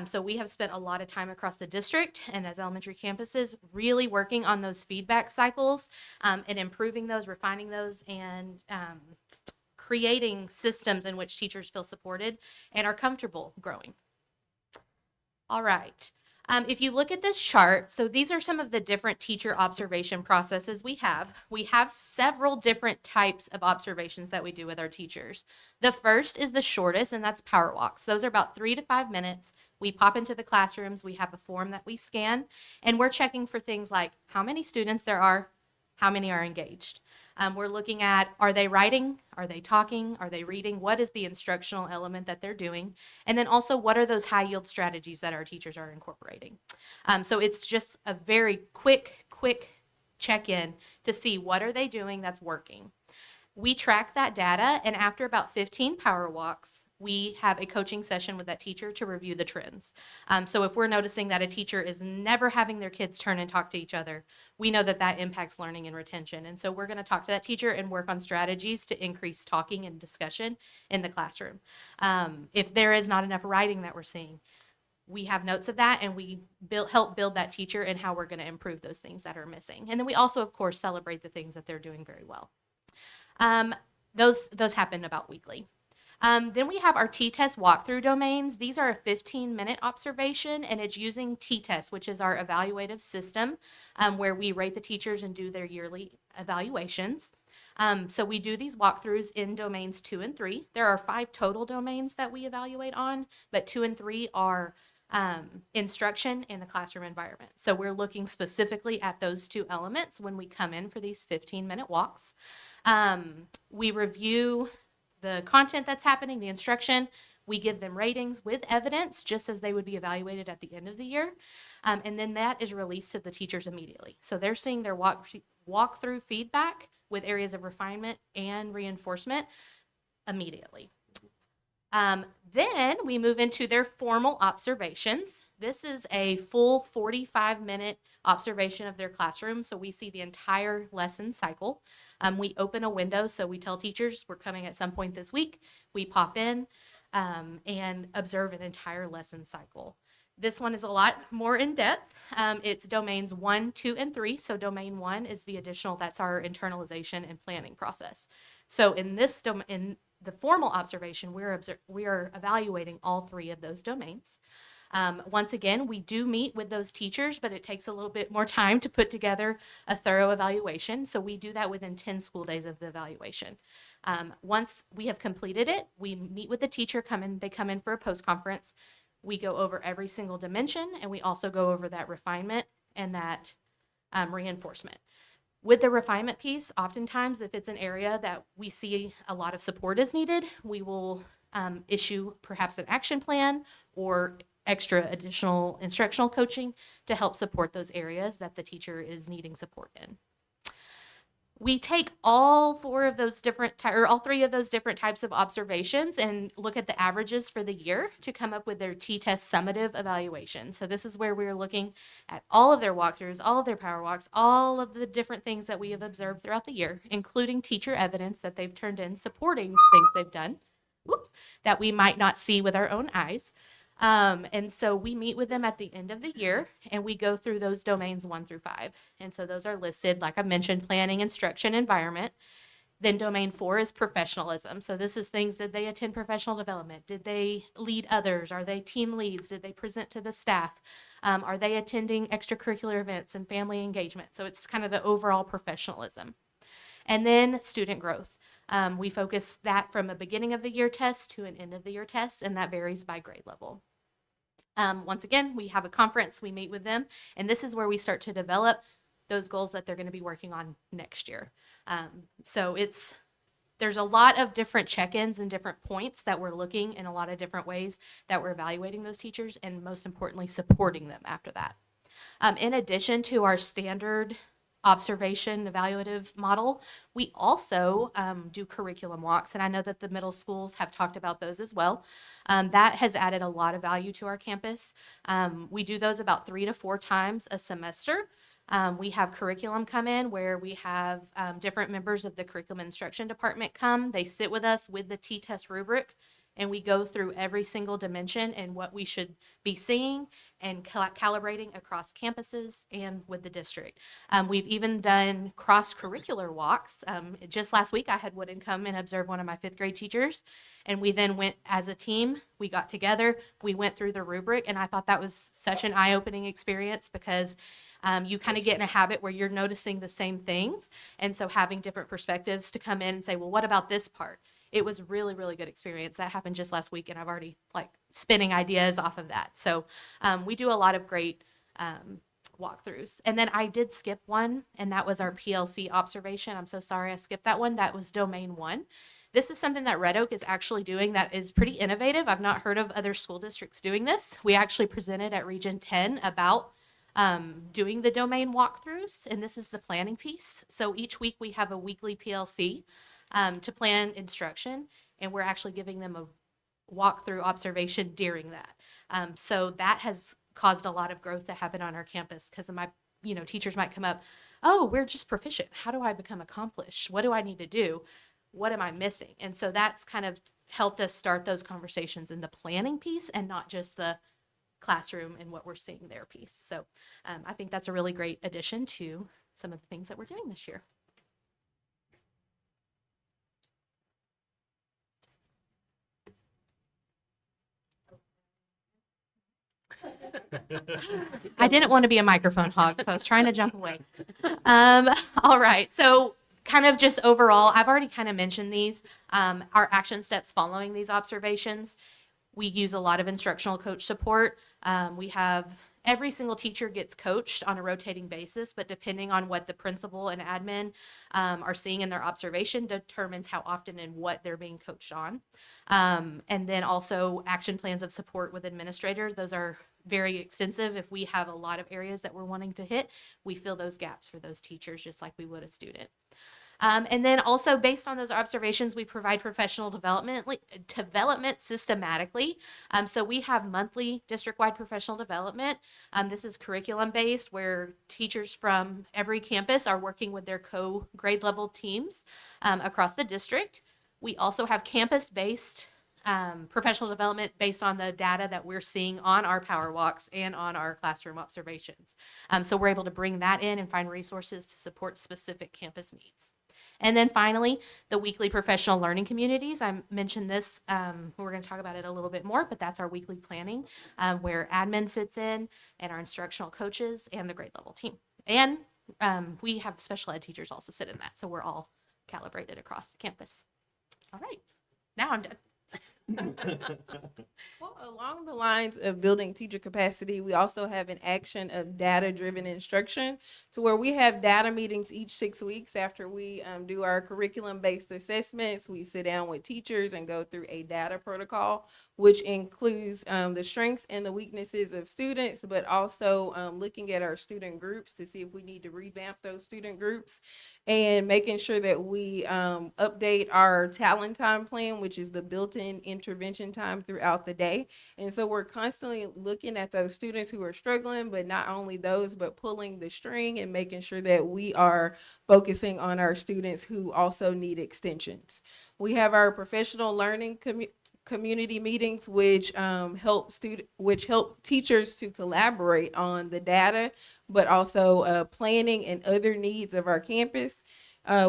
So we have spent a lot of time across the district and as elementary campuses really working on those feedback cycles and improving those, refining those, and creating systems in which teachers feel supported and are comfortable growing. All right. If you look at this chart, so these are some of the different teacher observation processes we have. We have several different types of observations that we do with our teachers. The first is the shortest, and that's power walks. Those are about 3 to 5 minutes. We pop into the classrooms, we have a form that we scan, and we're checking for things like how many students there are, how many are engaged. We're looking at, are they writing? Are they talking? Are they reading? What is the instructional element that they're doing? And then also, what are those high yield strategies that our teachers are incorporating? So it's just a very quick check-in to see what are they doing that's working. We track that data, and after about 15 power walks, we have a coaching session with that teacher to review the trends. So if we're noticing that a teacher is never having their kids turn and talk to each other, we know that that impacts learning and retention. And so we're going to talk to that teacher and work on strategies to increase talking and discussion in the classroom. If there is not enough writing that we're seeing, we have notes of that, and we help build that teacher and how we're going to improve those things that are missing. And then we also, of course, celebrate the things that they're doing very well. Those happen about weekly. Then we have our T-test walkthrough domains. These are a 15-minute observation, and it's using T-test, which is our evaluative system, where we rate the teachers and do their yearly evaluations. So we do these walkthroughs in domains 2 and 3. There are 5 total domains that we evaluate on, but 2 and 3 are instruction and the classroom environment. So we're looking specifically at those 2 elements when we come in for these 15-minute walks. We review the content that's happening, the instruction. We give them ratings with evidence, just as they would be evaluated at the end of the year. And then that is released to the teachers immediately. So they're seeing their walkthrough feedback with areas of refinement and reinforcement immediately. Then we move into their formal observations. This is a full 45-minute observation of their classroom, so we see the entire lesson cycle. We open a window, so we tell teachers we're coming at some point this week. We pop in and observe an entire lesson cycle. This one is a lot more in depth. It's domains 1, 2, and 3. So domain 1 is the additional, that's our internalization and planning process. So in this in the formal observation, we are evaluating all 3 of those domains. Once again, we do meet with those teachers, but it takes a little bit more time to put together a thorough evaluation. So we do that within 10 school days of the evaluation. Once we have completed it, we meet with the teacher, they come in for a post-conference. We go over every single dimension, and we also go over that refinement and that reinforcement. With the refinement piece, oftentimes if it's an area that we see a lot of support is needed, we will issue perhaps an action plan or extra additional instructional coaching to help support those areas that the teacher is needing support in. We take all 4 of those different, or all 3 of those different types of observations and look at the averages for the year to come up with their T-test summative evaluation. So this is where we're looking at all of their walkthroughs, all of their power walks, all of the different things that we have observed throughout the year, including teacher evidence that they've turned in supporting the things they've done, that we might not see with our own eyes. And so we meet with them at the end of the year, and we go through those domains 1 through 5. And so those are listed, like I mentioned, planning, instruction, environment. Then domain 4 is professionalism. So this is things, did they attend professional development? Did they lead others? Are they team leads? Did they present to the staff? Are they attending extracurricular events and family engagement? So it's kind of the overall professionalism. And then student growth. We focus that from a beginning of the year test to an end of the year test, and that varies by grade level. Once again, we have a conference, we meet with them, and this is where we start to develop those goals that they're going to be working on next year. So there's a lot of different check-ins and different points that we're looking in a lot of different ways that we're evaluating those teachers, and most importantly, supporting them after that. In addition to our standard observation evaluative model, we also do curriculum walks, and I know that the middle schools have talked about those as well. That has added a lot of value to our campus. We do those about 3 to 4 times a semester. We have curriculum come in where we have different members of the curriculum instruction department come. They sit with us with the T-test rubric, and we go through every single dimension and what we should be seeing and calibrating across campuses and with the district. We've even done cross-curricular walks. Just last week, I had Wooden come and observe one of my 5th grade teachers, and we then went as a team. We got together, we went through the rubric, and I thought that was such an eye-opening experience because you kind of get in a habit where you're noticing the same things, and so having different perspectives to come in and say, well, what about this part? It was really, really good experience. That happened just last week, and I've already spinning ideas off of that. So we do a lot of great walkthroughs. And then I did skip one, and that was our PLC observation. I'm so sorry I skipped that one. That was domain 1. This is something that Red Oak is actually doing that is pretty innovative. I've not heard of other school districts doing this. We actually presented at Region 10 about doing the domain walkthroughs, and this is the planning piece. So each week we have a weekly PLC to plan instruction, and we're actually giving them a walkthrough observation during that. So that has caused a lot of growth to happen on our campus because my, teachers might come up, oh, we're just proficient. How do I become accomplished? What do I need to do? What am I missing? And so that's kind of helped us start those conversations in the planning piece and not just the classroom and what we're seeing there piece. So I think that's a really great addition to some of the things that we're doing this year. I didn't want to be a microphone hog, so I was trying to jump away. All right, so kind of just overall, I've already kind of mentioned these, our action steps following these observations. We use a lot of instructional coach support. We have every single teacher gets coached on a rotating basis, but depending on what the principal and admin are seeing in their observation determines how often and what they're being coached on. And then also action plans of support with administrators. Those are very extensive. If we have a lot of areas that we're wanting to hit, we fill those gaps for those teachers just like we would a student. And then also based on those observations, we provide professional development systematically. So we have monthly district-wide professional development. This is curriculum-based where teachers from every campus are working with their co-grade level teams across the district. We also have campus-based professional development based on the data that we're seeing on our power walks and on our classroom observations. So we're able to bring that in and find resources to support specific campus needs. And then finally, the weekly professional learning communities. I mentioned this, we're going to talk about it a little bit more, but that's our weekly planning where admin sits in and our instructional coaches and the grade level team. And we have special ed teachers also sit in that, so we're all calibrated across the campus. All right, now I'm done. Well, along the lines of building teacher capacity, we also have an action of data-driven instruction, to where we have data meetings each 6 weeks after we do our curriculum-based assessments. We sit down with teachers and go through a data protocol, which includes the strengths and the weaknesses of students, but also looking at our student groups to see if we need to revamp those student groups, and making sure that we update our talent time plan, which is the built-in intervention time throughout the day. And so we're constantly looking at those students who are struggling, but not only those, but pulling the string and making sure that we are focusing on our students who also need extensions. We have our professional learning community meetings, which help teachers to collaborate on the data, but also planning and other needs of our campus.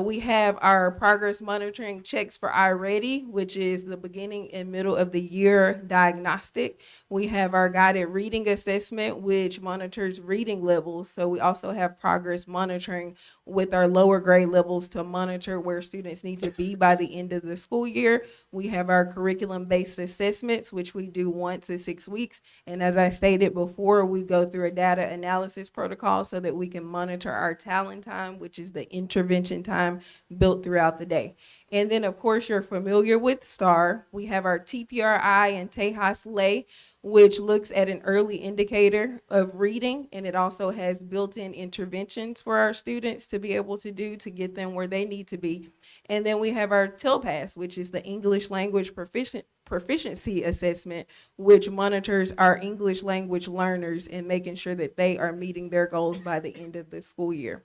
We have our progress monitoring checks for iReady, which is the beginning and middle of the year diagnostic. We have our guided reading assessment, which monitors reading levels. So we also have progress monitoring with our lower grade levels to monitor where students need to be by the end of the school year. We have our curriculum-based assessments, which we do once in 6 weeks. And as I stated before, we go through a data analysis protocol so that we can monitor our talent time, which is the intervention time built throughout the day. And then, of course, you're familiar with STAR. We have our TPRI and Tejas Lay, which looks at an early indicator of reading, and it also has built-in interventions for our students to be able to do to get them where they need to be. And then we have our TELPAS, which is the English Language Proficiency Assessment, which monitors our English language learners and making sure that they are meeting their goals by the end of the school year.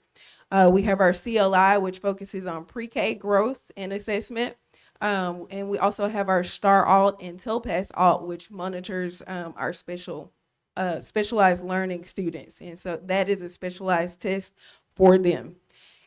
We have our CLI, which focuses on pre-K growth and assessment. And we also have our STAR Alt and TELPAS Alt, which monitors our specialized learning students. And so that is a specialized test for them.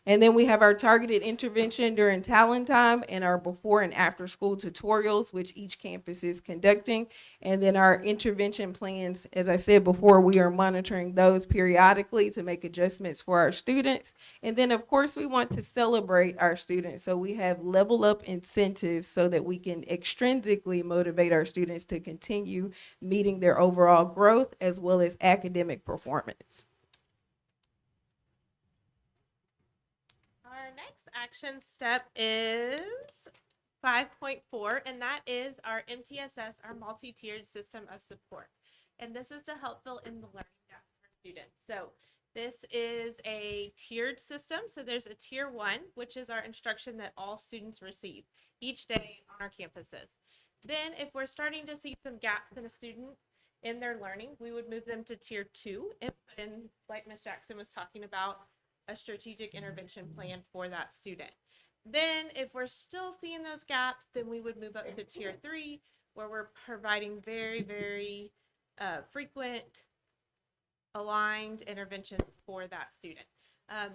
And then we have our targeted intervention during talent time and our before and after school tutorials, which each campus is conducting. And then our intervention plans, as I said before, we are monitoring those periodically to make adjustments for our students. And then, of course, we want to celebrate our students. So we have level up incentives so that we can extrinsically motivate our students to continue meeting their overall growth as well as academic performance. action step is 5.4, and that is our MTSS, our multi-tiered system of support. And this is to help fill in the learning gaps for students. So this is a tiered system. So there's a tier 1, which is our instruction that all students receive each day on our campuses. Then if we're starting to see some gaps in a student in their learning, we would move them to tier 2 and like Ms. Jackson was talking about, a strategic intervention plan for that student. Then if we're still seeing those gaps, then we would move up to tier 3, where we're providing very, very frequent aligned interventions for that student.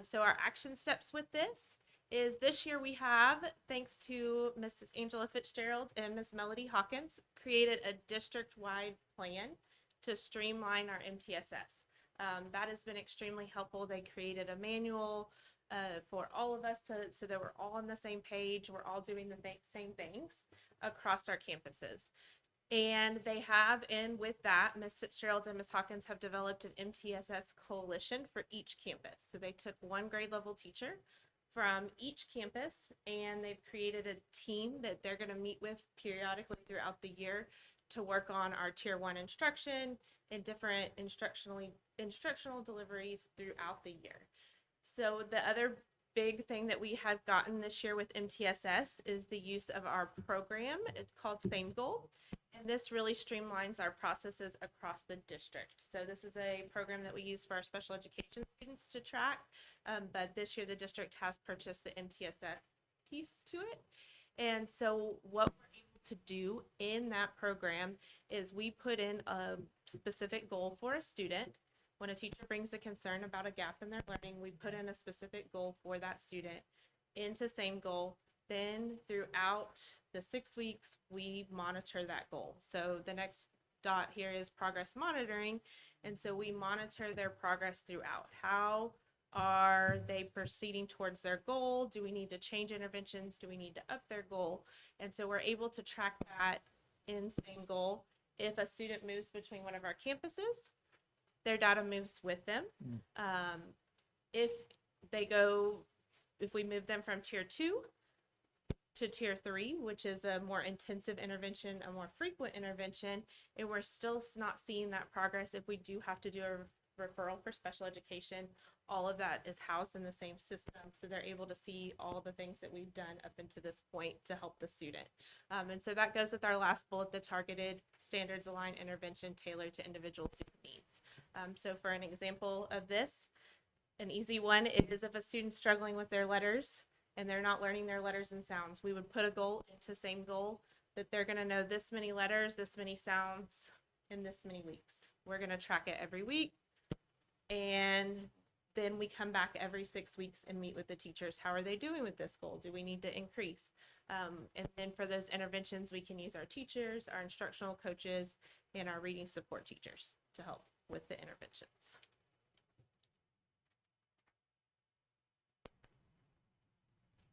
So our action steps with this year we have, thanks to Mrs. Angela Fitzgerald and Miss Melody Hawkins, created a district-wide plan to streamline our MTSS. That has been extremely helpful. They created a manual for all of us so that we're all on the same page. We're all doing the same things across our campuses. And they have, and with that, Ms. Fitzgerald and Ms. Hawkins have developed an MTSS coalition for each campus. So they took one grade level teacher from each campus, and they've created a team that they're going to meet with periodically throughout the year to work on our tier 1 instruction and different instructional deliveries throughout the year. So the other big thing that we have gotten this year with MTSS is the use of our program. It's called Same Goal. And this really streamlines our processes across the district. So this is a program that we use for our special education students to track. But this year the district has purchased the MTSS piece to it. And so what we're able to do in that program is we put in a specific goal for a student. When a teacher brings a concern about a gap in their learning, we put in a specific goal for that student into Same Goal. Then throughout the 6 weeks, we monitor that goal. So the next dot here is progress monitoring. And so we monitor their progress throughout. How are they proceeding towards their goal? Do we need to change interventions? Do we need to up their goal? And so we're able to track that in Same Goal. If a student moves between one of our campuses, their data moves with them. If we move them from tier 2 to tier 3, which is a more intensive intervention, a more frequent intervention, and we're still not seeing that progress, if we do have to do a referral for special education, all of that is housed in the same system. So they're able to see all the things that we've done up until this point to help the student. And so that goes with our last bullet, the targeted standards aligned intervention tailored to individual student needs. So for an example of this, an easy one is if a student's struggling with their letters and they're not learning their letters and sounds, we would put a goal into Same Goal that they're going to know this many letters, this many sounds in this many weeks. We're going to track it every week, and then we come back every 6 weeks and meet with the teachers. How are they doing with this goal? Do we need to increase? And then for those interventions, we can use our teachers, our instructional coaches, and our reading support teachers to help with the interventions.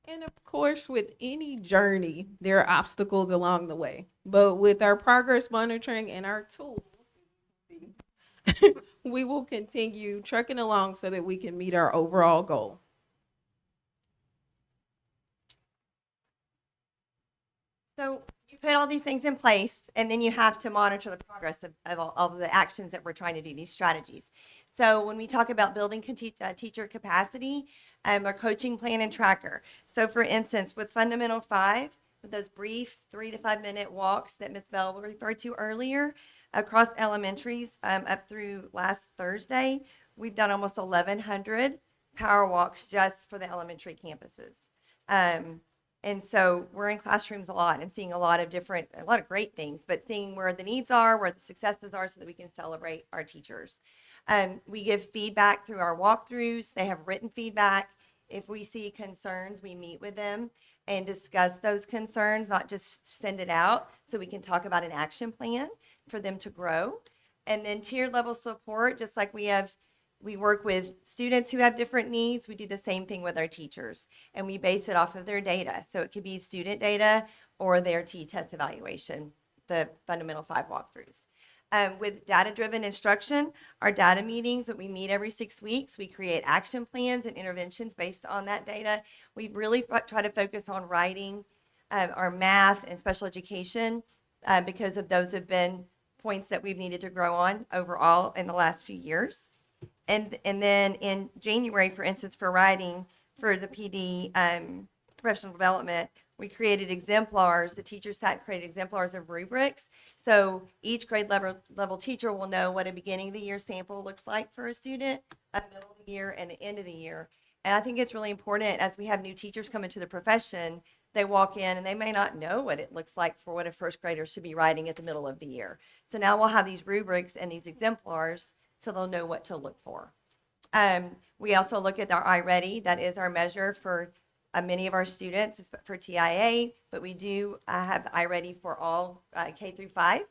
And of course, with any journey, there are obstacles along the way. But with our progress monitoring and our tools, we will continue trucking along so that we can meet our overall goal. So you put all these things in place, and then you have to monitor the progress of all of the actions that we're trying to do, these strategies. So when we talk about building teacher capacity, our coaching plan and tracker. So for instance, with Fundamental 5, with those brief 3 to 5 minute walks that Ms. Bell referred to earlier, across elementaries up through last Thursday, we've done almost 1,100 power walks just for the elementary campuses. And so we're in classrooms a lot and seeing a lot of great things, but seeing where the needs are, where the successes are, so that we can celebrate our teachers. We give feedback through our walkthroughs. They have written feedback. If we see concerns, we meet with them and discuss those concerns, not just send it out, so we can talk about an action plan for them to grow. And then tiered level support, just like we work with students who have different needs. We do the same thing with our teachers, and we base it off of their data. So it could be student data or their T-test evaluation, the Fundamental 5 walkthroughs. With data-driven instruction, our data meetings that we meet every 6 weeks, we create action plans and interventions based on that data. We really try to focus on writing, our math and special education, because of those have been points that we've needed to grow on overall in the last few years. And then in January, for instance, for writing for the PD professional development, we created exemplars. The teachers sat and created exemplars of rubrics. So each grade level teacher will know what a beginning of the year sample looks like for a student, a middle of the year, and an end of the year. And I think it's really important as we have new teachers come into the profession, they walk in and they may not know what it looks like for what a first grader should be writing at the middle of the year. So now we'll have these rubrics and these exemplars so they'll know what to look for. We also look at our iReady. That is our measure for many of our students. It's for TIA, but we do have iReady for all K through 5,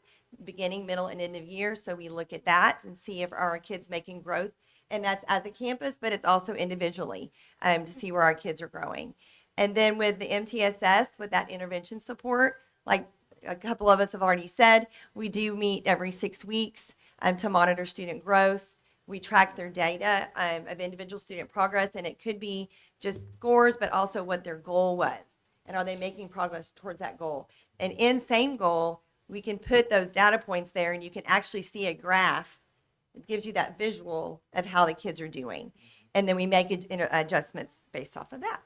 beginning, middle, and end of year. So we look at that and see if our kids making growth, and that's as a campus, but it's also individually to see where our kids are growing. And then with the MTSS, with that intervention support, like a couple of us have already said, we do meet every 6 weeks to monitor student growth. We track their data of individual student progress, and it could be just scores, but also what their goal was. And are they making progress towards that goal? And in same goal, we can put those data points there, and you can actually see a graph. It gives you that visual of how the kids are doing. And then we make adjustments based off of that.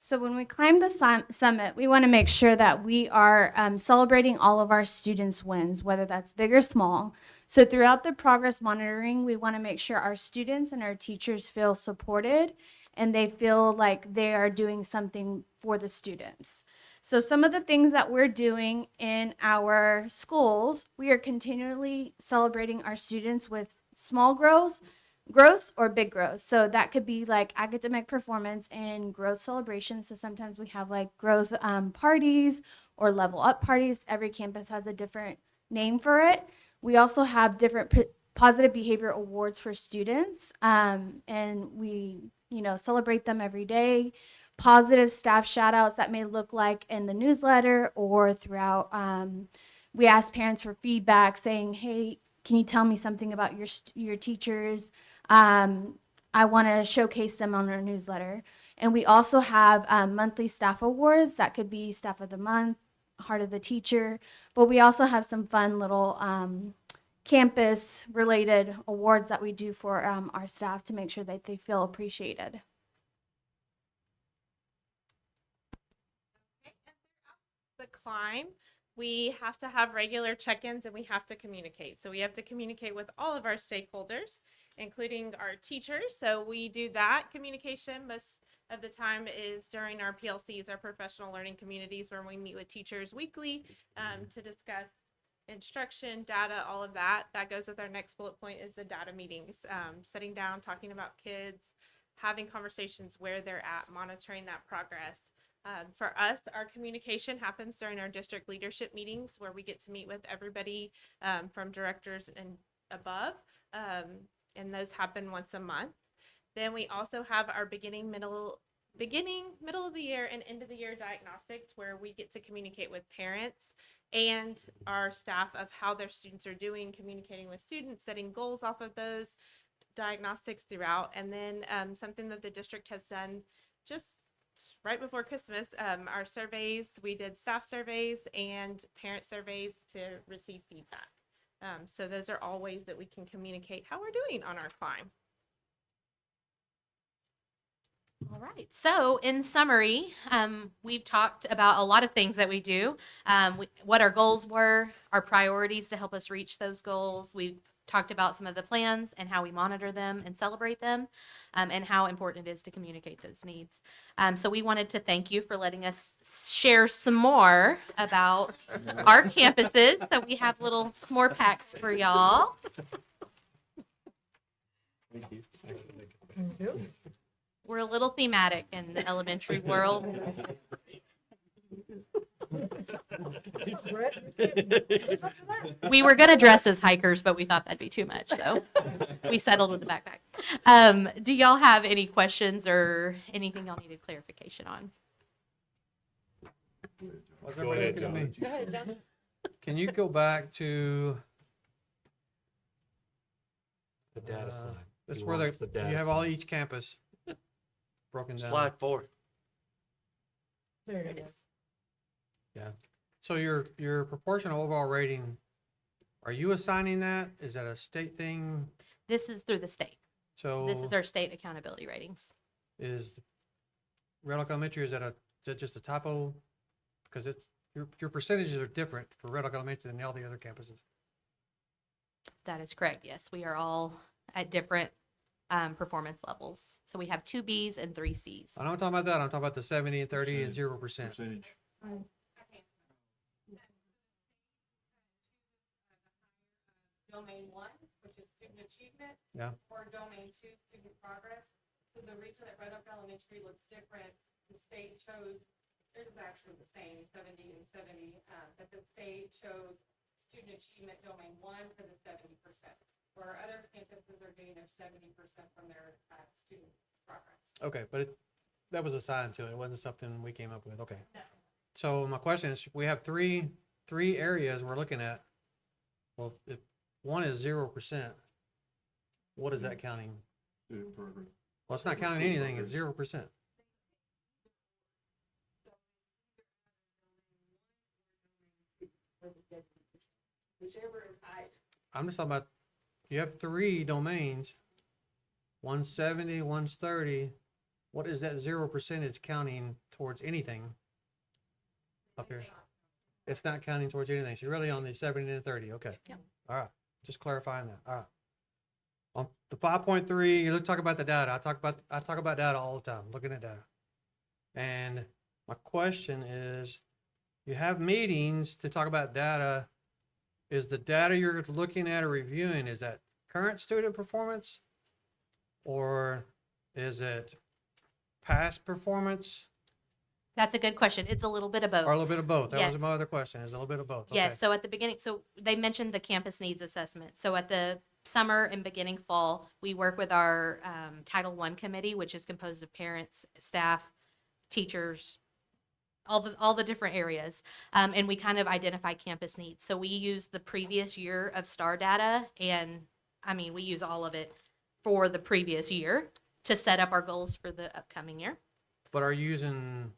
So when we climb the summit, we want to make sure that we are celebrating all of our students' wins, whether that's big or small. So throughout the progress monitoring, we want to make sure our students and our teachers feel supported and they feel like they are doing something for the students. So some of the things that we're doing in our schools, we are continually celebrating our students with small growths or big growth. So that could be like academic performance and growth celebrations. So sometimes we have like growth parties or level up parties. Every campus has a different name for it. We also have different positive behavior awards for students, and we celebrate them every day. Positive staff shout outs that may look like in the newsletter or throughout. We ask parents for feedback saying, hey, can you tell me something about your teachers? I want to showcase them on our newsletter. And we also have monthly staff awards. That could be Staff of the Month, Heart of the Teacher. But we also have some fun little campus-related awards that we do for our staff to make sure that they feel appreciated. The climb, we have to have regular check-ins and we have to communicate. So we have to communicate with all of our stakeholders, including our teachers. So we do that communication most of the time is during our PLCs, our professional learning communities, where we meet with teachers weekly to discuss instruction, data, all of that. That goes with our next bullet point is the data meetings, sitting down, talking about kids, having conversations where they're at, monitoring that progress. For us, our communication happens during our district leadership meetings where we get to meet with everybody from directors and above, and those happen once a month. Then we also have our beginning, middle of the year and end of the year diagnostics where we get to communicate with parents and our staff of how their students are doing, communicating with students, setting goals off of those diagnostics throughout. And then something that the district has done just right before Christmas, our surveys, we did staff surveys and parent surveys to receive feedback. So those are all ways that we can communicate how we're doing on our climb. All right. So in summary, we've talked about a lot of things that we do, what our goals were, our priorities to help us reach those goals. We've talked about some of the plans and how we monitor them and celebrate them, and how important it is to communicate those needs. So we wanted to thank you for letting us share some more about our campuses. So we have little s'more packs for y'all. Thank you. We're a little thematic in the elementary world. We were going to dress as hikers, but we thought that'd be too much, so we settled with the backpack. Do y'all have any questions or anything y'all needed clarification on? Why's Go everybody ahead, looking at me? Go ahead, John. Can you go back to, The data slide. that's He where wants the data you have all slide. each campus broken down. Slide 4. There it is. Yeah. So your proportional overall rating, are you assigning that? Is that a state thing? This is through the state. So This is our state accountability ratings. is Red Oak Elementary, is that just a typo? Because it's, your percentages are different for Red Oak Elementary than all the other campuses. That is correct. Yes, we are all at different performance levels. So we have 2 Bs and 3 Cs. I'm not talking about that. I'm talking about the 70 and 30 and 0%. Percentage. Domain 1, which is student achievement. Yeah. Or domain 2, student progress. So the reason that Red Oak Elementary looks different, the state chose, theirs is actually the same, 70 and 70, but the state chose student achievement domain 1 for the 70%, where other campuses are getting their 70% from their student progress. Okay, but that was assigned to it. It wasn't something we came up with. Okay. No. So my question is, we have three areas we're looking at. Well, if one is 0%, what is that counting? Student program. Well, it's not counting anything. It's 0%. Whichever is high. I'm just talking about, you have 3 domains. One's 70, one's 30. What is that 0% counting towards anything up here? It's not counting towards anything. So you're really on the 70 and 30. Okay. Yep. All right. Just clarifying that. All right. On the 5.3, you talk about the data. I talk about data all the time, looking at data. And my question is, you have meetings to talk about data. Is the data you're looking at or reviewing, is that current student performance? Or is it past performance? That's a good question. It's a little bit of both. Or a little bit of both? That was Yes. my other question, is a little bit of both? Yes, Okay. so at the beginning, so they mentioned the campus needs assessment. So at the summer and beginning fall, we work with our Title I committee, which is composed of parents, staff, teachers, all the different areas. And we kind of identify campus needs. So we use the previous year of STAR data, and I mean, we use all of it for the previous year to set up our goals for the upcoming year. But are you using,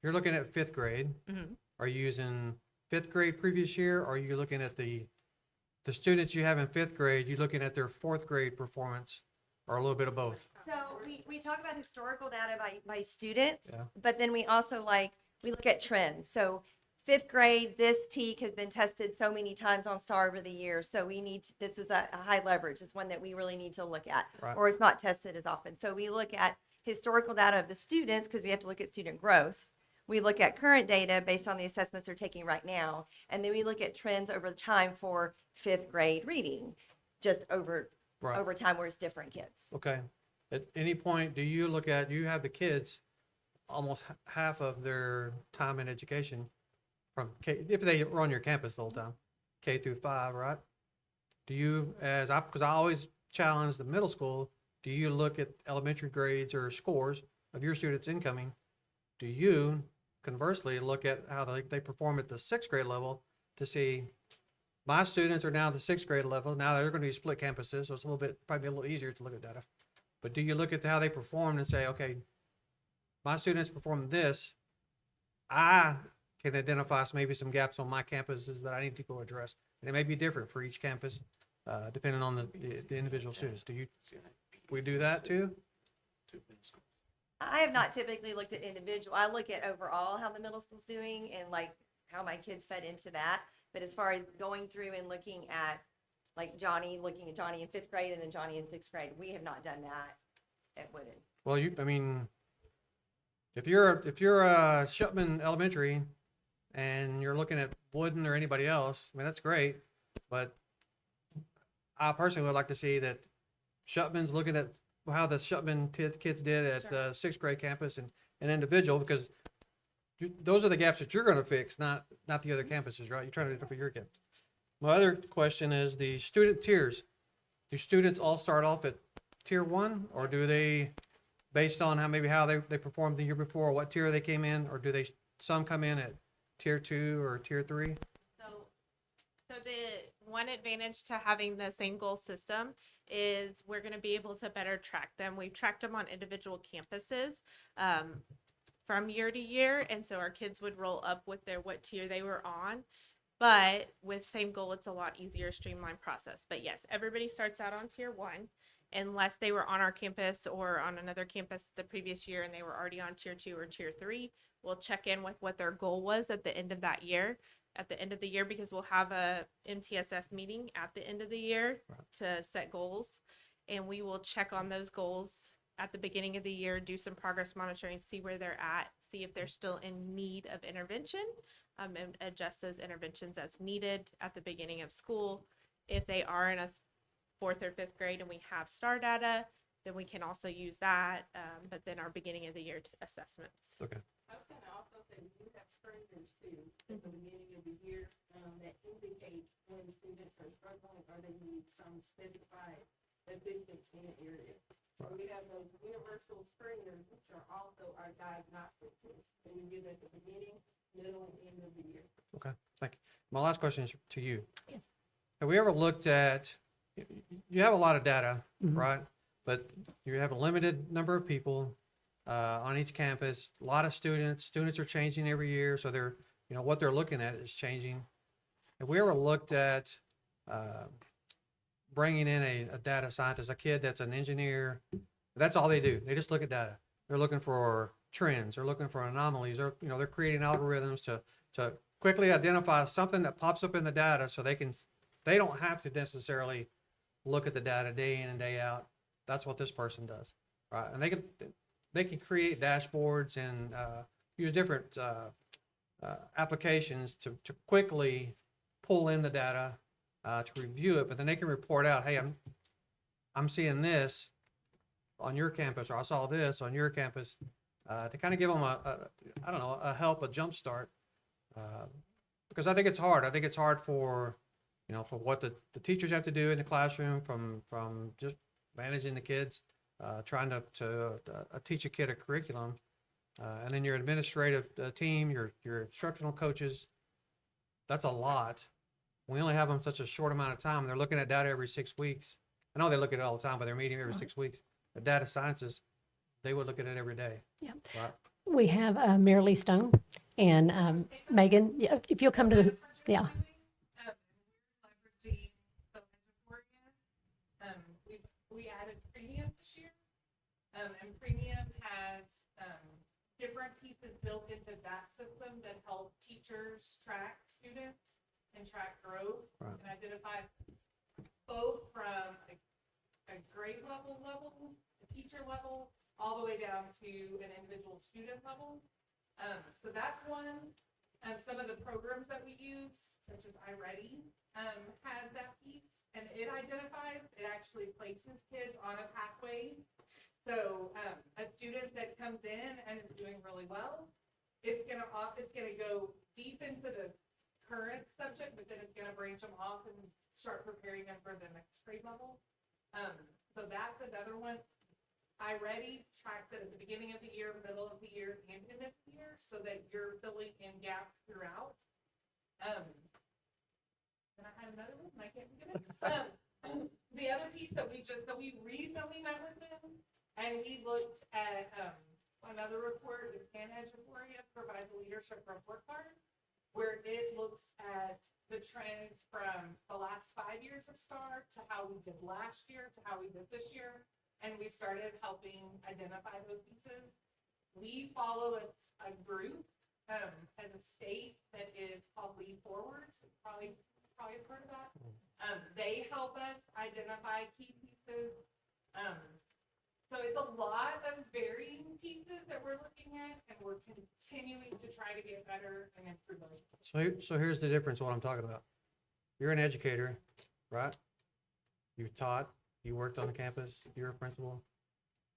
you're looking at 5th grade. Mhm. Are you using 5th grade previous year? Or are you looking at the students you have in 5th grade, you looking at their 4th grade performance, or a little bit of both? So we talk about historical data by students, Yeah. but then we also we look at trends. So 5th grade, this TEAC has been tested so many times on STAR over the years. So this is a high leverage. It's one that we really need to look at, Right. or it's not tested as often. So we look at historical data of the students because we have to look at student growth. We look at current data based on the assessments they're taking right now. And then we look at trends over time for 5th grade reading, just over Right. time where it's different kids. Okay. At any point, do you look at, you have the kids, almost half of their time in education from K, if they were on your campus the whole time, K through 5, right? Do you, because I always challenge the middle school, do you look at elementary grades or scores of your students incoming? Do you conversely look at how they perform at the 6th grade level to see, my students are now at the 6th grade level, now they're going to be split campuses, so it's probably a little easier to look at data. But do you look at how they perform and say, okay, my students perform this, I can identify maybe some gaps on my campuses that I need to go address. And it may be different for each campus, depending on the individual students. We do that too? I have not typically looked at individual. I look at overall how the middle school's doing and how my kids fed into that. But as far as going through and looking at looking at Johnny in 5th grade and then Johnny in 6th grade, we have not done that at Woodin. Well, if you're Shupman Elementary and you're looking at Wooden or anybody else, that's great. But I personally would like to see that Shupman's looking at how the Shupman kids did at the 6th grade campus and individual, because those are the gaps that you're going to fix, not the other campuses, right? You're trying to do it for your campus. My other question is the student tiers. Do students all start off at tier 1, or do they, based on how they performed the year before, what tier they came in, or do some come in at tier 2 or tier 3? So the one advantage to having the same goal system is we're going to be able to better track them. We've tracked them on individual campuses from year to year, and so our kids would roll up with their what tier they were on. But with same goal, it's a lot easier, streamlined process. But yes, everybody starts out on tier 1 unless they were on our campus or on another campus the previous year and they were already on tier 2 or tier 3. We'll check in with what their goal was at the end of that year. At the end of the year, because we'll have a MTSS meeting at the end of the year to set goals, and we will check on those goals at the beginning of the year, do some progress monitoring, see where they're at, see if they're still in need of intervention, and adjust those interventions as needed at the beginning of school. If they are in a 4th or 5th grade and we have STAR data, then we can also use that, but then our beginning of the year assessments. Okay. I was gonna also say, we have screeners too, at the beginning of the year, that indicate when students are struggling or they need some specified assistance in an area. So we have those universal screeners, which are also our diagnostic tests, and we give at the beginning, middle, and end of the year. Okay, thank you. My last question is to you. Have we ever looked at, you have a lot of data, right? But you have a limited number of people on each campus, a lot of students. Students are changing every year, so they're, what they're looking at is changing. Have we ever looked at bringing in a data scientist, a kid that's an engineer? That's all they do. They just look at data. They're looking for trends. They're looking for anomalies. They're creating algorithms to quickly identify something that pops up in the data, so they don't have to necessarily look at the data day in and day out. That's what this person does, right? And they can create dashboards and use different applications to quickly pull in the data, to review it, but then they can report out, hey, I'm seeing this on your campus, or I saw this on your campus, to kind of give them a help, a jump start, because I think it's hard. I think it's hard for what the teachers have to do in the classroom, from just managing the kids, trying to teach a kid a curriculum, and then your administrative team, your instructional coaches. That's a lot. We only have them such a short amount of time. They're looking at data every 6 weeks. I know they look at it all the time, but they're meeting every 6 weeks. The data scientists, they would look at it every day. Yeah. Right? We have Marilee Stone and Megan. Yeah, if you'll come to the, yeah. We added premium this year, and premium has different pieces built into that system that help teachers track students and track growth and identify both from a grade level, a teacher level, all the way down to an individual student level. So that's one. Some of the programs that we use, such as iReady, has that piece, and it actually places kids on a pathway. So a student that comes in and is doing really well, it's gonna go deep into the current subject, but then it's gonna branch them off and start preparing them for the next grade level. So that's another one. iReady tracks it at the beginning of the year, middle of the year, and end of the year, so that you're filling in gaps throughout. And I had another one, and I can't think of it. The other piece that we recently met with them, and we looked at another report, the CanEdge report, provides a leadership report card, where it looks at the trends from the last 5 years of STAR to how we did last year to how we did this year. And we started helping identify those pieces. We follow a group as a state that is called Lead Forward. So probably heard of that. They help us identify key pieces. So it's a lot of varying pieces that we're looking at, and we're continuing to try to get better and improve those. So here's the difference, what I'm talking about. You're an educator, right? You taught, you worked on the campus, you're a principal.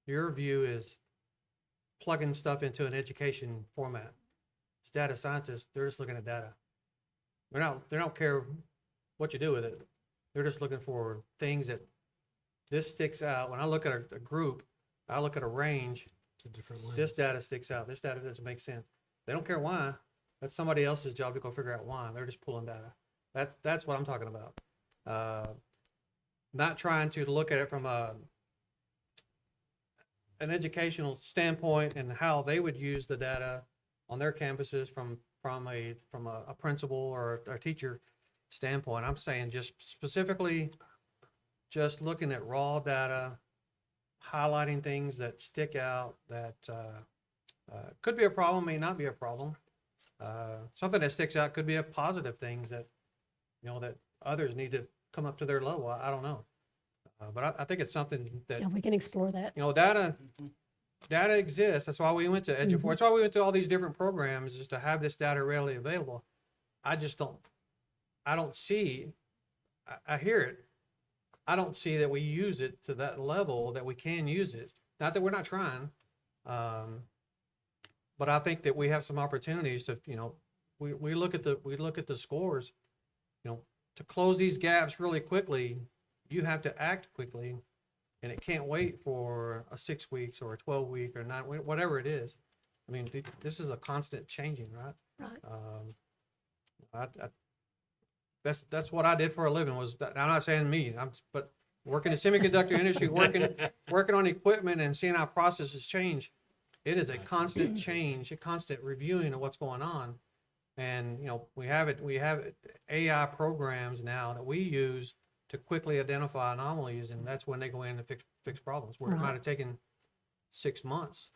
Your view is plugging stuff into an education format. As data scientists, they're just looking at data. They don't care what you do with it. They're just looking for things that this sticks out. When I look at a group, I look at a range. It's a different lens. This data sticks out. This data doesn't make sense. They don't care why. That's somebody else's job to go figure out why. They're just pulling data. That's what I'm talking about. Not trying to look at it from an educational standpoint and how they would use the data on their campuses from a principal or a teacher standpoint. I'm saying just specifically just looking at raw data, highlighting things that stick out that could be a problem, may not be a problem. Something that sticks out could be a positive things that, that others need to come up to their level. I don't know. But I think it's something that, Yeah, we can explore that. data exists. That's why we went to Edufor. That's why we went to all these different programs, is to have this data readily available. I don't see, I hear it. I don't see that we use it to that level that we can use it. Not that we're not trying, but I think that we have some opportunities to, we look at the scores, to close these gaps really quickly. You have to act quickly, and it can't wait for a 6 weeks or a 12 week or 9, whatever it is. I mean, this is a constant changing, right? Right. That's what I did for a living. I'm not saying me, but working in the semiconductor industry, working on equipment and seeing how processes change. It is a constant change, a constant reviewing of what's going on. And, we have AI programs now that we use to quickly identify anomalies, and that's when they go in and fix problems, where it might have taken 6 months.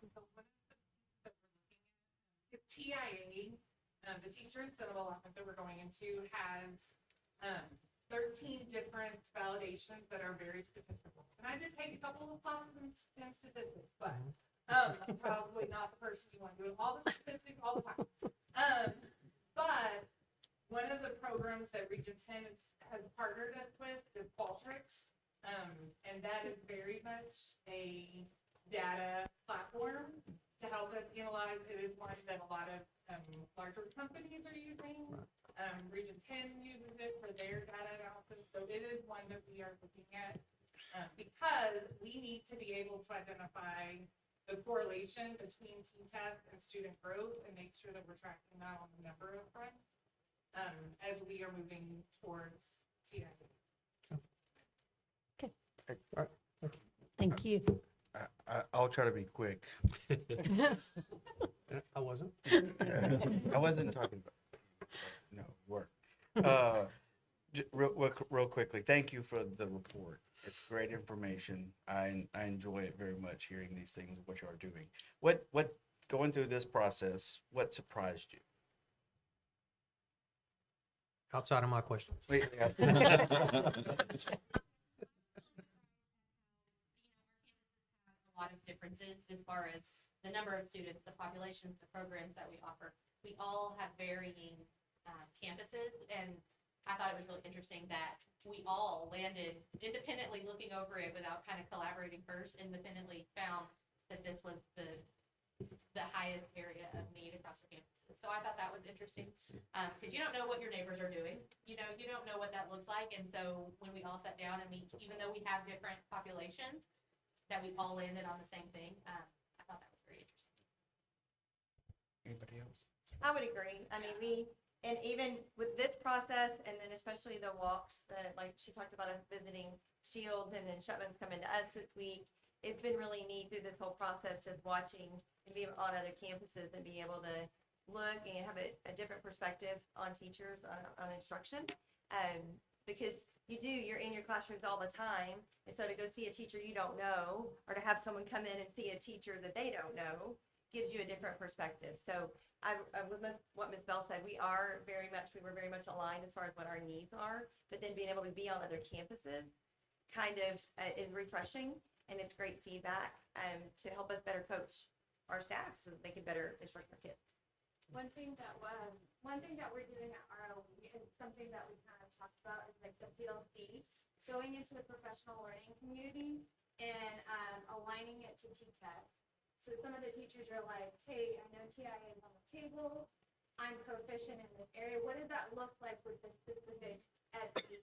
The TIA, the Teacher Incentive Allotment that we're going into, has 13 different validations that are very statistical. And I did take a couple of classes in statistics, but I'm probably not the person you want doing all the statistics all the time. But one of the programs that Region 10 has partnered us with is Qualtrics. And that is very much a data platform to help us analyze. It is one that a lot of larger companies are using. Region 10 uses it for their data analysis. So it is one that we are looking at because we need to be able to identify the correlation between T-test and student growth and make sure that we're tracking that on a number of fronts as we are moving towards TIA. All right. Thank you. I'll try to be quick. I wasn't. I wasn't talking about work. Real quickly, thank you for the report. It's great information. I enjoy it very much, hearing these things, what you are doing. What going through this process, what surprised you? Outside of my questions. A lot of differences as far as the number of students, the populations, the programs that we offer. We all have varying campuses, and I thought it was really interesting that we all landed independently looking over it without kind of collaborating first, independently found that this was the highest area of need across our campuses. So I thought that was interesting because you don't know what your neighbors are doing. You don't know what that looks like. And so when we all sat down and even though we have different populations, that we all landed on the same thing. I thought that was very interesting. Anybody else? I would agree. I mean, and even with this process, and then especially the walks that, like she talked about us visiting Shields and then Shutman's coming to us this week, it's been really neat through this whole process, just watching and being on other campuses and being able to look and have a different perspective on teachers, on instruction. Because you're in your classrooms all the time. And so to go see a teacher you don't know, or to have someone come in and see a teacher that they don't know, gives you a different perspective. So with what Ms. Bell said, we were very much aligned as far as what our needs are, but then being able to be on other campuses kind of is refreshing, and it's great feedback to help us better coach our staff so that they can better instruct our kids. One thing that we're doing at ROE is something that we kind of talked about is like the PLC, going into the professional learning community and aligning it to T-test. So some of the teachers are like, hey, I know TIA is on the table. I'm proficient in this area. What does that look like with the specific SD?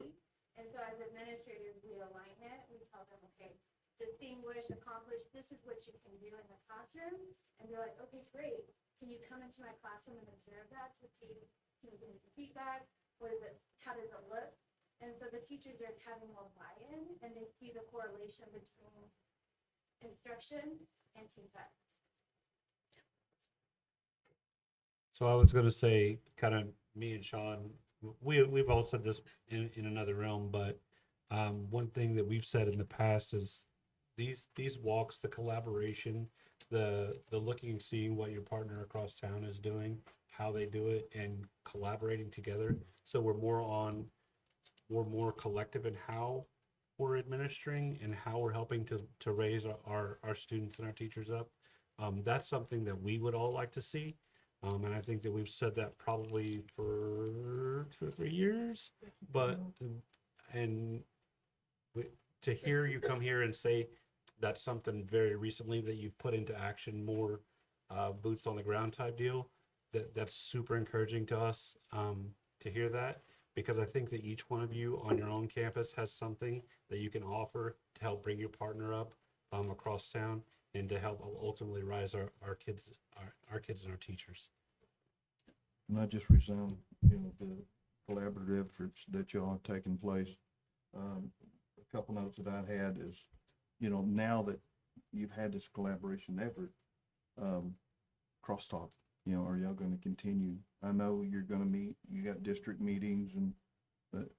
And so as administrators, we align it. We tell them, okay, distinguish, accomplish, this is what you can do in the classroom. And they're like, okay, great. can you come into my classroom and observe that to see, can you give me some feedback? What is it, how does it look? And so the teachers are having more buy-in and they see the correlation between instruction and team effects. So I was gonna say, kind of me and Sean, we've all said this in another realm, but one thing that we've said in the past is these walks, the collaboration, the looking and seeing what your partner across town is doing, how they do it, and collaborating together. So we're more collective in how we're administering and how we're helping to raise our students and our teachers up. That's something that we would all like to see. And I think that we've said that probably for 2 or 3 years, but, and to hear you come here and say that's something very recently that you've put into action, more boots on the ground type deal, that's super encouraging to us, to hear that, because I think that each one of you on your own campus has something that you can offer to help bring your partner up, across town, and to help ultimately rise our kids and our teachers. And I just resound, the collaborative efforts that y'all have taken place. A couple notes that I had is, now that you've had this collaboration effort, crosstalk, are y'all going to continue? I know you're going to meet, you got district meetings, but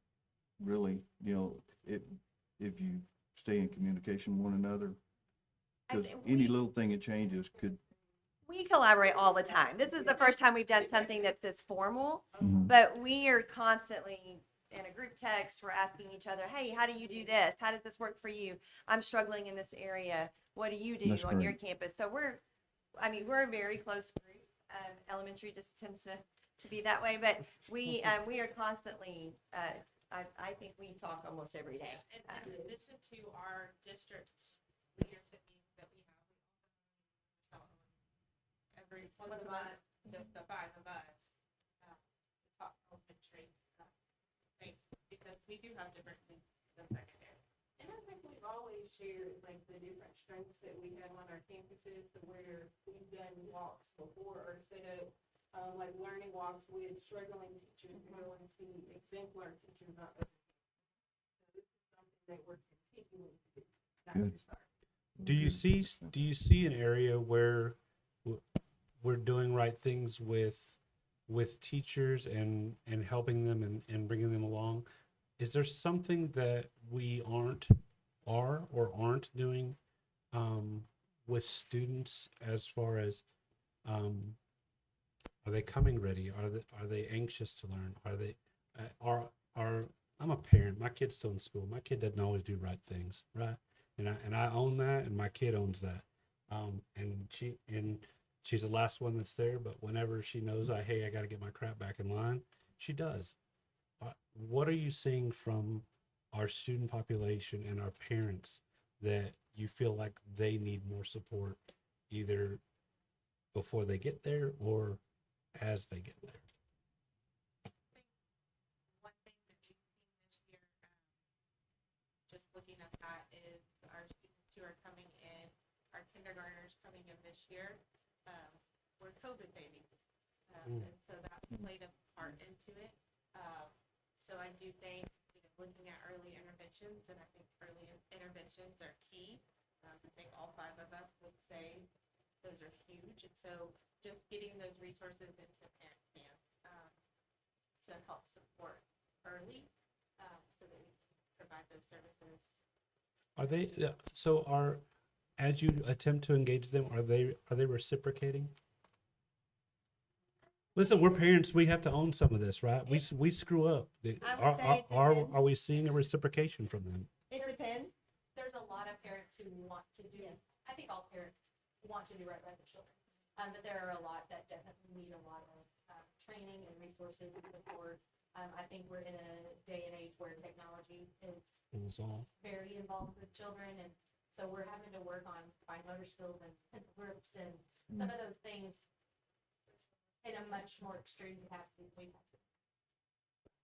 really, if you stay in communication with one another, because any little thing that changes could. We collaborate all the time. This is the first time we've done something that's this formal, Mhm. but we are constantly in a group text. We're asking each other, hey, how do you do this? How does this work for you? I'm struggling in this area. What do you do That's on your great. campus? So we're a very close group. Elementary just tends to be that way, but we are constantly, I think we talk almost every day. In addition to our district leadership meetings that we have every once a month, just the 5 of us, to talk elementary things, because we do have different things in secondary. And I think we've always shared like the different strengths that we have on our campuses to where we've done walks before or set up like learning walks with struggling teachers to go and see exemplar teachers on other campuses. So this is something that we're continuing to do, not Good. just start. Do you see an area where we're doing right things with teachers and helping them and bringing them along? Is there something that we aren't doing with students, as far as are they coming ready? Are they anxious to learn? Are they are I'm a parent. My kid's still in school. My kid doesn't always do right things, right? And I own that, and my kid owns that. And she's the last one that's there. But whenever she knows I got to get my crap back in line, she does. What are you seeing from our student population and our parents that you feel like they need more support, either before they get there or as they get there? One thing that we've seen this year, just looking at that, is our students who are coming in, our kindergartners coming in this year, were COVID babies. And so that played a part into it. So I do think, looking at early interventions, and I think early interventions are key. I think all 5 of us would say those are huge. And so just getting those resources into parents' hands to help support early, so that we can provide those services. Are they as you attempt to engage them, are they reciprocating? Listen, we're parents. We have to own some of this, right? We screw up. Are we seeing a reciprocation from them? It depends. There's a lot of parents who want to do, I think all parents want to do right by their children. But there are a lot that definitely need a lot of training and resources and support. I think we're in a day and age where technology is very involved with children. And so we're having to work on fine motor skills and pencil grips and some of those things in a much more extreme capacity than we've had to.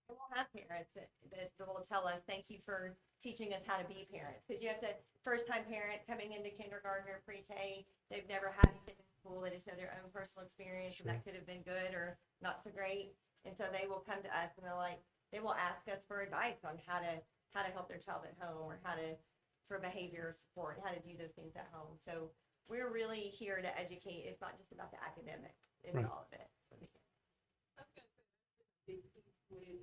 We'll have parents that will tell us, thank you for teaching us how to be parents. Because you have to, first-time parent coming into kindergarten or pre-K, they've never had kids in school. They just have their own personal experience, and Sure. that could have been good or not so great. And so they will come to us and they will ask us for advice on how to help their child at home, or for behavior support, how to do those things at home. So we're really here to educate. It's not just about the academics. It's Right. all of it. Big piece with implementing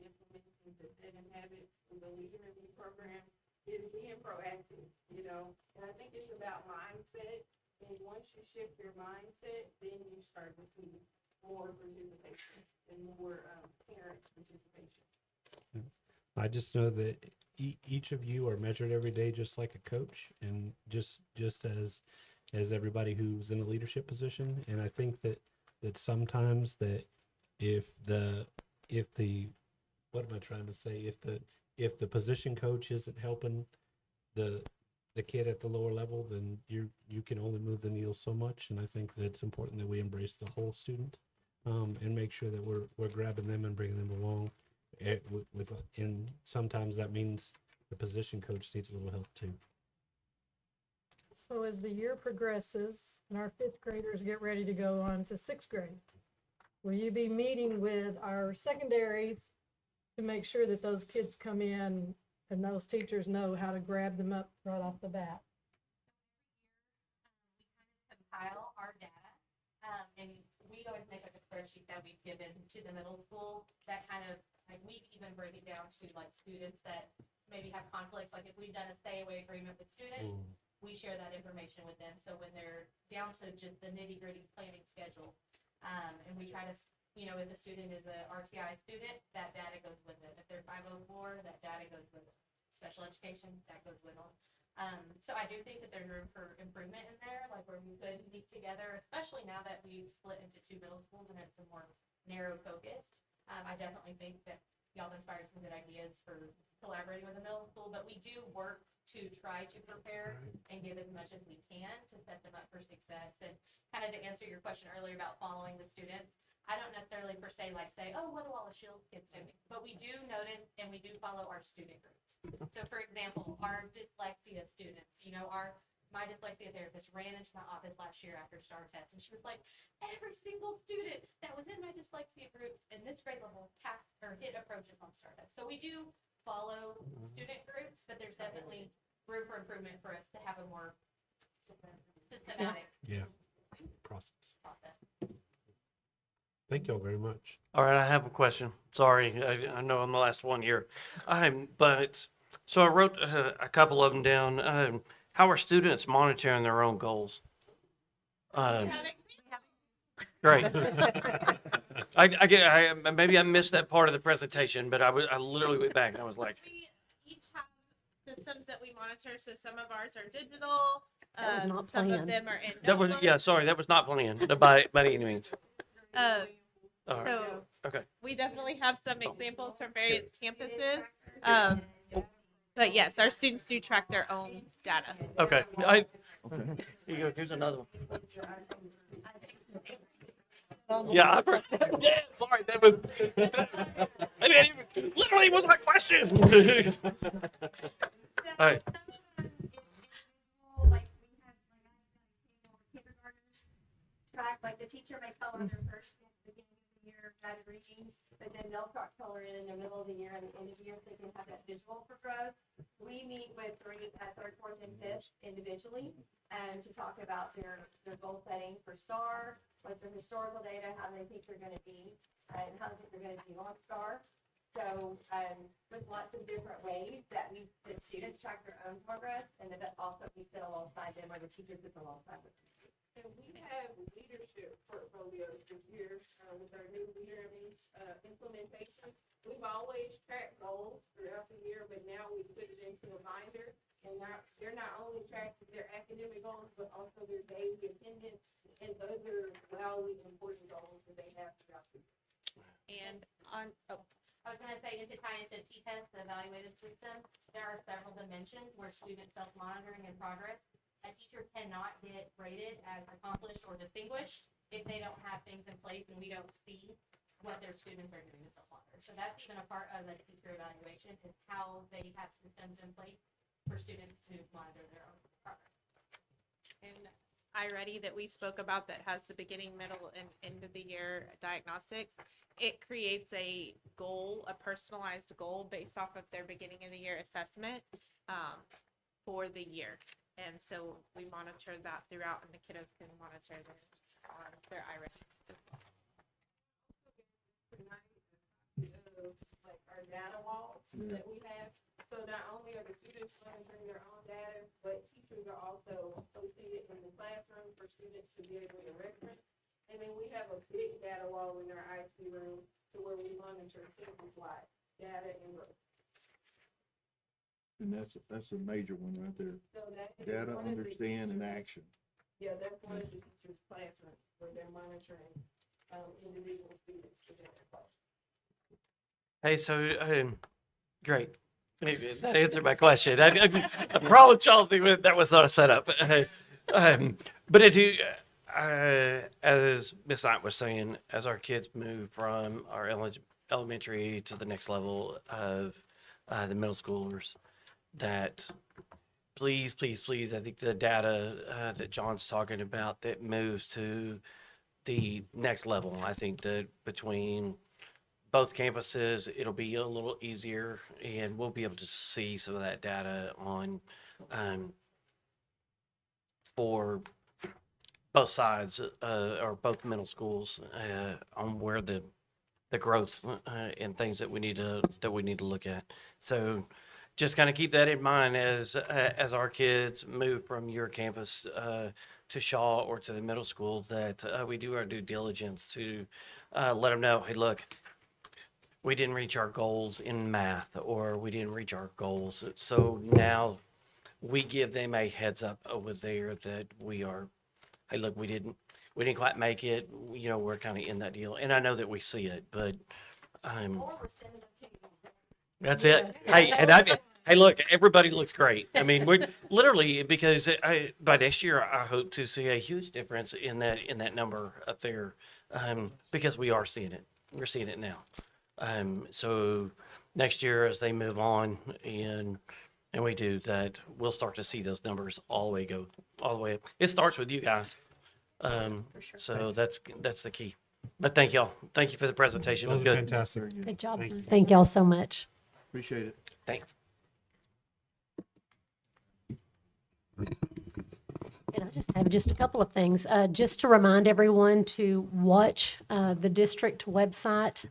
the 7 habits of the leader in the program is being proactive, you know? And I think it's about mindset. And once you shift your mindset, then you start to see more participation and more parent participation. I just know that each of you are measured every day, just like a coach, and just as everybody who's in a leadership position. And I think that sometimes that if the what am I trying to say? If the position coach isn't helping the kid at the lower level, then you can only move the needle so much. And I think that it's important that we embrace the whole student, and make sure that we're grabbing them and bringing them along. And sometimes that means the position coach needs a little help too. So as the year progresses and our 5th graders get ready to go on to 6th grade, will you be meeting with our secondaries to make sure that those kids come in and those teachers know how to grab them up right off the bat? Compile our data, and we always make like a spreadsheet that we've given to the middle school that kind of, like, we even break it down to like students that maybe have conflicts. Like if we've done a stay away agreement with students, we share that information with them. So when they're down to just the nitty gritty planning schedule, and we try to, if the student is a RTI student, that data goes with it. If they're 504, that data goes with it. Special education, that goes with them. So I do think that there's room for improvement in there, like where we could meet together, especially now that we've split into 2 middle schools and it's a more narrow focused. I definitely think that y'all have inspired some good ideas for collaborating with the middle school, but we do work to try to prepare and give as much as we can to set them up for success. And kind of to answer your question earlier about following the students, I don't necessarily per se say, oh, what do all the Shields kids doing? But we do notice and we do follow our student groups. So for example, our dyslexia students, my dyslexia therapist ran into my office last year after STAR test, and she was like, every single student that was in my dyslexia groups in this grade level passed or hit approaches on STAR test. So we do follow student groups, but there's definitely room for improvement for us to have a more systematic Process. process. Thank y'all very much. All right, I have a question. Sorry, I know I'm the last one here. So I wrote a couple of them down. How are students monitoring their own goals? Great. Maybe I missed that part of the presentation, but I literally went back and I was like, We each have systems that we monitor. So some of ours are digital. That was not some of planned. them are in. that was, yeah, sorry, that was not planned by any means. All right. So Okay. we definitely have some examples from various campuses. But yes, our students do track their own data. Okay. Here you go. Here's another one. Yeah, yeah, sorry, that was, I mean, it literally was my question. All right. Track, like the teacher may color their first at the beginning of the year, guided reading, but then they'll start coloring in the middle of the year and the end of the year, so they can have that visual for growth. We meet with third, fourth, and fifth individually, to talk about their goal setting for STAR, what's their historical data, how they think they're gonna be, and how they think they're gonna do on STAR. So, with lots of different ways that the students track their own progress, and then also we sit alongside them, or the teachers sit alongside them. And we have leadership portfolios this year with our new leader implementation. We've always tracked goals throughout the year, but now we put it into a binder. And now they're not only tracking their academic goals, but also their daily attendance. And those are wildly important goals that they have throughout the year. And I was going to say, to tie into T-TEST, the evaluated system, there are several dimensions where student self-monitoring and progress. A teacher cannot get rated as accomplished or distinguished if they don't have things in place and we don't see what their students are doing to self-monitor. So that's even a part of the teacher evaluation, is how they have systems in place for students to monitor their own progress. And iReady that we spoke about that has the beginning, middle, and end of the year diagnostics, it creates a goal, a personalized goal based off of their beginning of the year assessment for the year. And so we monitor that throughout, and the kiddos can monitor their iReady. Like our data walls that we have. So not only are the students monitoring their own data, but teachers are also posting it in the classroom for students to be able to reference. And then we have a big data wall in our IT room to where we monitor campus-wide data and growth. And that's a major one right there. So that is Data, one of the understand, and teachers- action. Yeah, that's one of the teachers' classrooms where they're monitoring individual students within their class. Hey, so, great. That answered my question. I promise y'all that was not a setup. But I do, as Miss Knight was saying, as our kids move from our elementary to the next level of the middle schoolers, that please, I think the data that John's talking about that moves to the next level, I think that between both campuses, it'll be a little easier, and we'll be able to see some of that data on for both sides or both middle schools on where the growth and things that we need to look at. So just kind of keep that in mind as our kids move from your campus to Shaw or to the middle school, that we do our due diligence to let them know, hey, look, we didn't reach our goals in math, or we didn't reach our goals. So now we give them a heads up over there that we are, hey, look, we didn't quite make it. You know, we're kind of in that deal. And I know that we see it, but that's it. Hey, hey, look, everybody looks great. I mean, we're literally, because by next year, I hope to see a huge difference in that number up there, because we are seeing it. We're seeing it now. So next year, as they move on and we do that, we'll start to see those numbers all the way up. It starts with you guys. So that's the key. But thank y'all. Thank you for the presentation. It was good. Fantastic. Good job. Thank you. Thank y'all so much. Appreciate it. Thanks. And I just have just a couple of things, just to remind everyone to watch the district website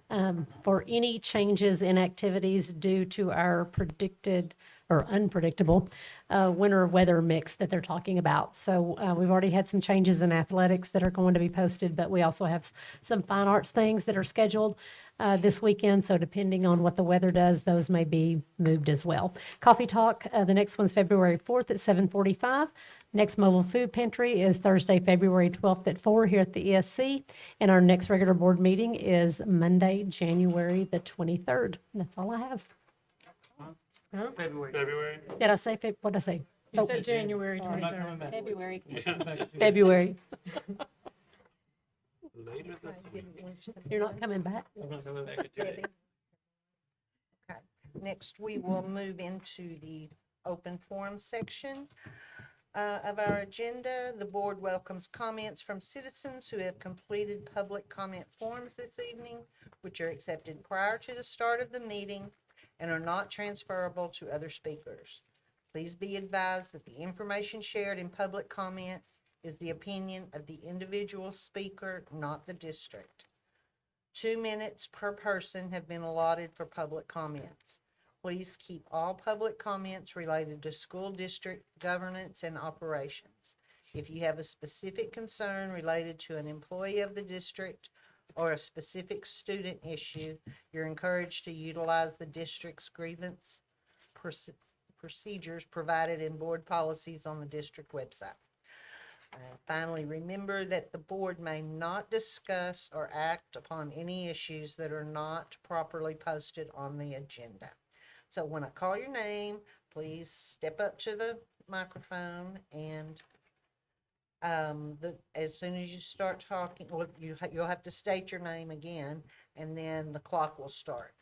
for any changes in activities due to our predicted or unpredictable winter weather mix that they're talking about. So we've already had some changes in athletics that are going to be posted, but we also have some fine arts things that are scheduled this weekend. So depending on what the weather does, those may be moved as well. Coffee Talk, the next one's February 4th at 7:45. Next mobile food pantry is Thursday, February 12th at 4 here at the ESC. And our next regular board meeting is Monday, January the 23rd. That's all I have. February. Did I say, what did I say? You said January I'm not coming 23rd. back. February. Yeah. February. Later this week. You're not coming back? I'm not coming back at 2 days. Okay. Next, we will move into the open forum section of our agenda. The board welcomes comments from citizens who have completed public comment forms this evening, which are accepted prior to the start of the meeting and are not transferable to other speakers. Please be advised that the information shared in public comment is the opinion of the individual speaker, not the district. 2 minutes per person have been allotted for public comments. Please keep all public comments related to school district governance and operations. If you have a specific concern related to an employee of the district or a specific student issue, you're encouraged to utilize the district's grievance procedures provided in board policies on the district website. Finally, remember that the board may not discuss or act upon any issues that are not properly posted on the agenda. So when I call your name, please step up to the microphone, and as soon as you start talking, well, you'll have to state your name again, and then the clock will start.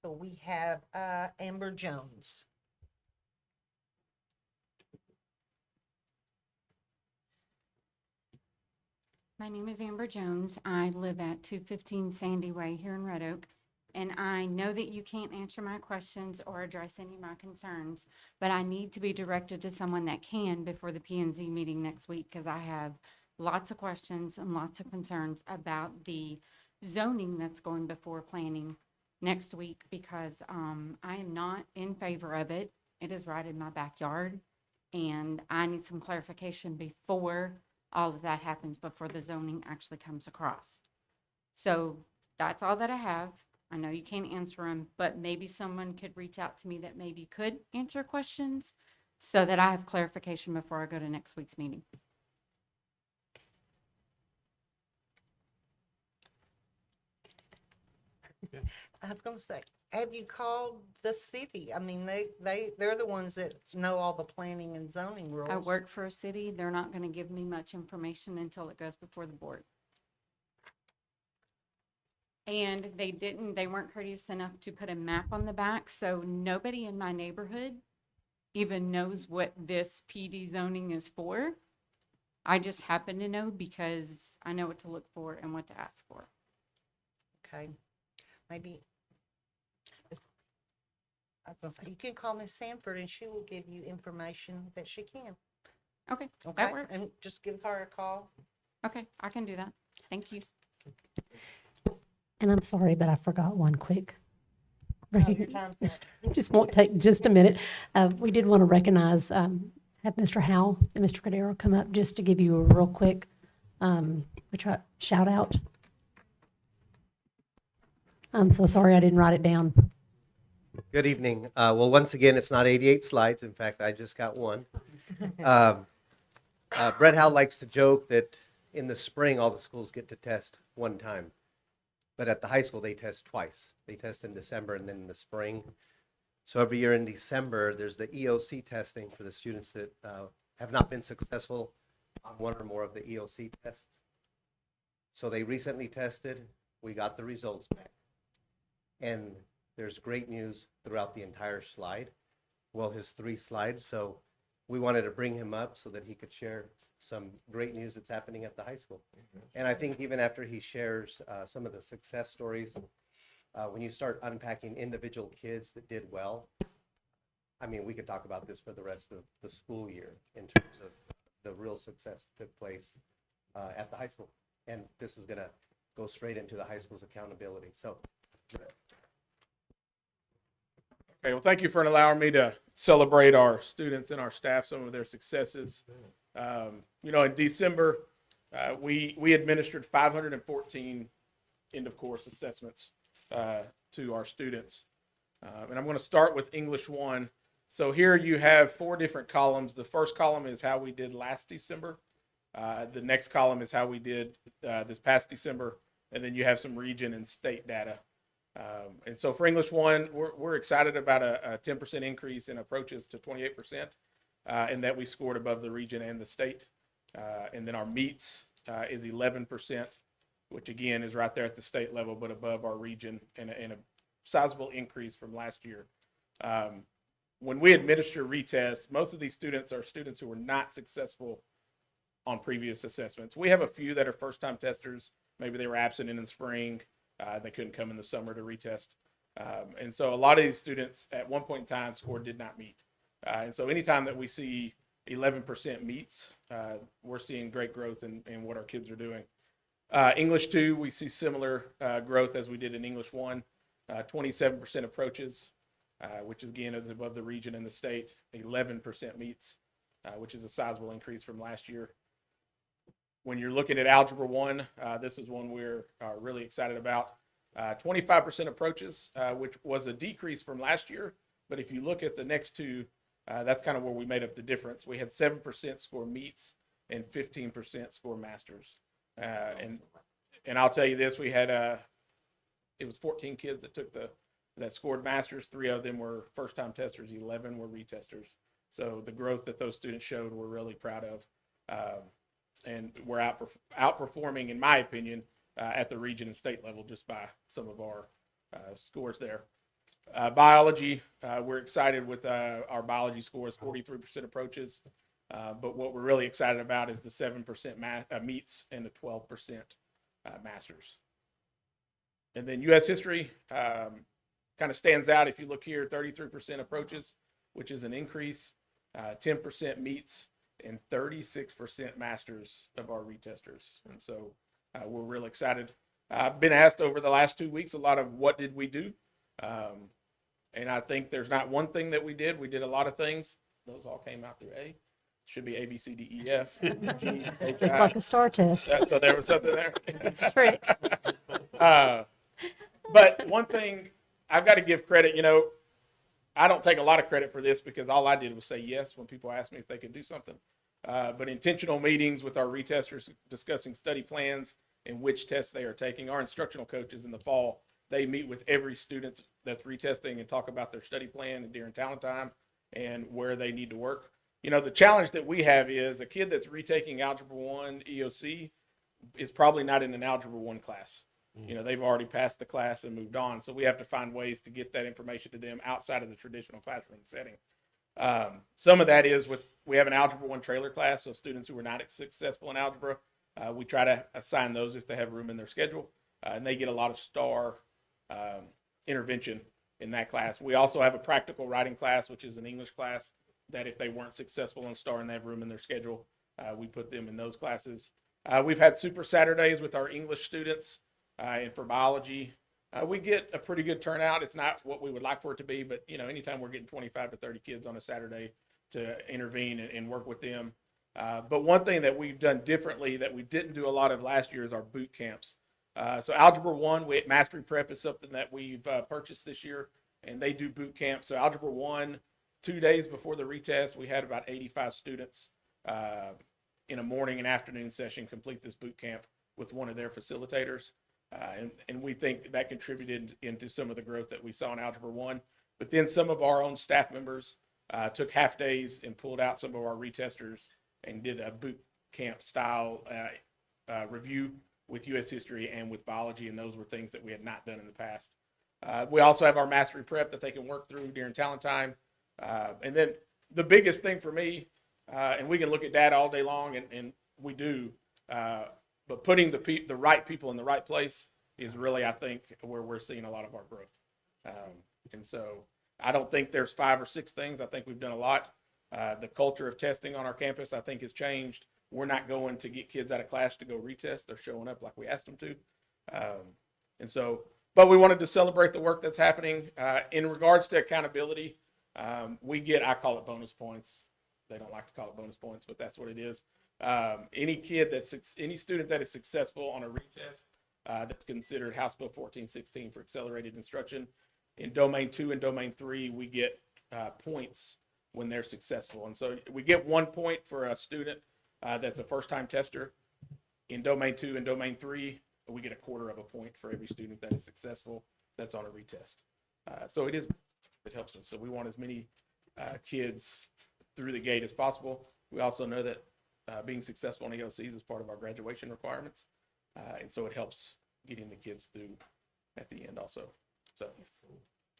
So we have Amber Jones. My name is Amber Jones. I live at 215 Sandy Way here in Red Oak. And I know that you can't answer my questions or address any of my concerns, but I need to be directed to someone that can before the P and Z meeting next week, because I have lots of questions and lots of concerns about the zoning that's going before planning next week, because I am not in favor of it. It is right in my backyard, and I need some clarification before all of that happens, before the zoning actually comes across. So that's all that I have. I know you can't answer them, but maybe someone could reach out to me that maybe could answer questions so that I have clarification before I go to next week's meeting. I was gonna say, have you called the city? I mean, they're the ones that know all the planning and zoning rules. I work for a city. They're not going to give me much information until it goes before the board. And they weren't courteous enough to put a map on the back, so nobody in my neighborhood even knows what this PD zoning is for. I just happen to know because I know what to look for and what to ask for. Okay, maybe. I was gonna say, you can call Miss Sanford and she will give you information that she can. Okay, Okay, that works. and just give her a call. Okay, I can do that. Thank you. And I'm sorry, but I forgot one quick. Oh, your time's up. Just won't take just a minute. We did want to recognize, have Mr. Howell and Mr. Cordero come up just to give you a real quick shout out. I'm so sorry I didn't write it down. Good evening. Well, once again, it's not 88 slides. In fact, I just got one. Brett Howe likes to joke that in the spring, all the schools get to test one time. But at the high school, they test twice. They test in December and then in the spring. So every year in December, there's the EOC testing for the students that have not been successful on one or more of the EOC tests. So they recently tested. We got the results back. And there's great news throughout the entire slide. Well, his 3 slides. So we wanted to bring him up so that he could share some great news that's happening at the high school. And I think even after he shares some of the success stories, when you start unpacking individual kids that did well, I mean, we could talk about this for the rest of the school year in terms of the real success that took place at the high school. And this is gonna go straight into the high school's accountability. So. Okay, well, thank you for allowing me to celebrate our students and our staff, some of their successes. In December, we administered 514 end-of-course assessments to our students. And I'm going to start with English 1. So here you have 4 different columns. The first column is how we did last December. The next column is how we did this past December. And then you have some region and state data. And so for English 1, we're excited about a 10% increase in approaches to 28%, and that we scored above the region and the state. And then our meets is 11%, which again is right there at the state level, but above our region and a sizable increase from last year. When we administer retests, most of these students are students who were not successful on previous assessments. We have a few that are first-time testers. Maybe they were absent in the spring. They couldn't come in the summer to retest. And so a lot of these students at one point in time scored did not meet. And so anytime that we see 11% meets, we're seeing great growth in what our kids are doing. English 2, we see similar growth as we did in English 1, 27% approaches, which again is above the region and the state, 11% meets, which is a sizable increase from last year. When you're looking at Algebra 1, this is one we're really excited about. 25% approaches, which was a decrease from last year. But if you look at the next 2, that's kind of where we made up the difference. We had 7% score meets and 15% score masters. And I'll tell you this, we had it was 14 kids that took that scored masters. 3 of them were first-time testers. 11 were retesters. So the growth that those students showed, we're really proud of. And we're outperforming, in my opinion, at the region and state level just by some of our scores there. Biology, we're excited with our biology scores, 43% approaches, But what we're really excited about is the 7% meets and the 12% masters. And then U.S. history kind of stands out. If you look here, 33% approaches, which is an increase, 10% meets, and 36% masters of our retesters. And so we're real excited. I've been asked over the last 2 weeks a lot of what did we do? And I think there's not one thing that we did. We did a lot of things. Those all came out through A. Should be A, B, C, D, E, F, G, H, It's like a star test. So there was something there. It's a trick. But one thing I've got to give credit, you know, I don't take a lot of credit for this because all I did was say yes when people asked me if they could do something. But intentional meetings with our retesters discussing study plans and which tests they are taking. Our instructional coaches in the fall, they meet with every student that's retesting and talk about their study plan and during talent time and where they need to work. You know, the challenge that we have is a kid that's retaking Algebra 1 EOC is probably not in an Algebra 1 class. You know, they've already passed the class and moved on. So we have to find ways to get that information to them outside of the traditional classroom setting. Some of that is we have an Algebra 1 trailer class, so students who are not successful in algebra, we try to assign those if they have room in their schedule, and they get a lot of STAR intervention in that class. We also have a practical writing class, which is an English class, that if they weren't successful in STAR and they have room in their schedule, we put them in those classes. We've had Super Saturdays with our English students, and for biology, we get a pretty good turnout. It's not what we would like for it to be, but you know, anytime we're getting 25 to 30 kids on a Saturday to intervene and work with them. But one thing that we've done differently that we didn't do a lot of last year is our boot camps. So Algebra 1, Mastery Prep is something that we've purchased this year, and they do boot camps. So Algebra 1, 2 days before the retest, we had about 85 students in a morning and afternoon session complete this boot camp with one of their facilitators. And we think that contributed into some of the growth that we saw in Algebra 1. But then some of our own staff members took half days and pulled out some of our retesters and did a boot camp style review with U.S. history and with biology, and those were things that we had not done in the past. We also have our Mastery Prep that they can work through during talent time. And then the biggest thing for me, and we can look at data all day long, and we do, but putting the right people in the right place is really, I think, where we're seeing a lot of our growth. And so I don't think there's 5 or 6 things. I think we've done a lot. The culture of testing on our campus, I think, has changed. We're not going to get kids out of class to go retest. They're showing up like we asked them to. And so, but we wanted to celebrate the work that's happening. In regards to accountability, we get, I call it bonus points. They don't like to call it bonus points, but that's what it is. Any student that is successful on a retest, that's considered House Bill 1416 for accelerated instruction. In Domain 2 and Domain 3, we get points when they're successful. And so we get 1 point for a student that's a first-time tester. In Domain 2 and Domain 3, we get 1/4 of a point for every student that is successful that's on a retest. So it helps us. So we want as many kids through the gate as possible. We also know that being successful in EOCs is part of our graduation requirements. And so it helps getting the kids through at the end also. So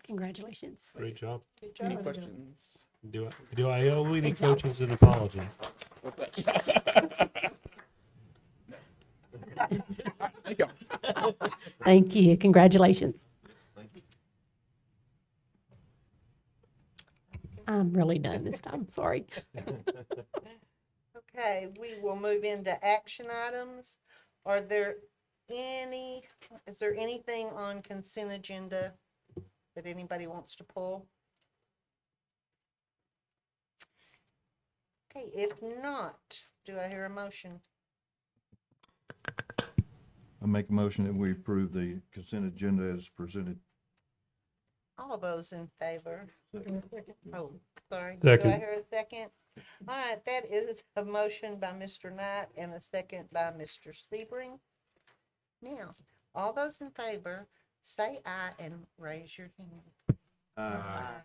Congratulations. Great job. Good any job. questions? Do I owe any Good job. coaches an apology? What's that? Thank you. Thank you. Congratulations. I'm really done this time. Sorry. Okay, we will move into action items. Is there anything on consent agenda that anybody wants to pull? Okay, if not, do I hear a motion? I make a motion that we approve the consent agenda as presented. All those in favor? Oh, sorry. Second. Do I hear a second? All right, that is a motion by Mr. Knight and a second by Mr. Sebring. Now, all those in favor, say aye and raise your hand. Aye.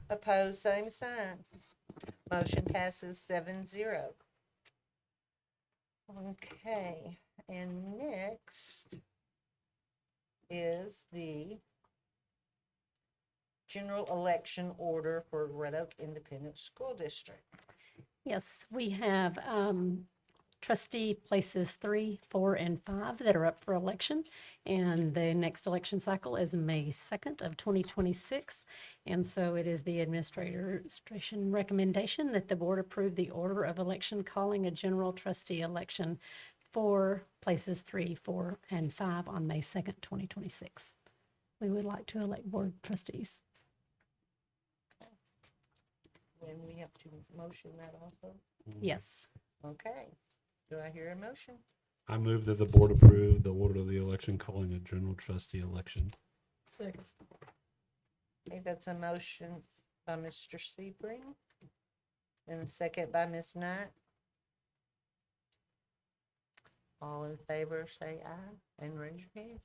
Opposed, same sign. Motion passes 7-0. Okay, and next is the general election order for Red Oak Independent School District. Yes, we have trustee places 3, 4, and 5 that are up for election. And the next election cycle is May 2nd of 2026. And so it is the administration recommendation that the board approve the order of election calling a general trustee election for places 3, 4, and 5 on May 2nd, 2026. We would like to elect board trustees. And we have to motion that also? Yes. Okay. Do I hear a motion? I move that the board approve the order of the election calling a general trustee election. Second. Okay, that's a motion by Mr. Sebring and a second by Ms. Knight. All in favor, say aye and raise your hand.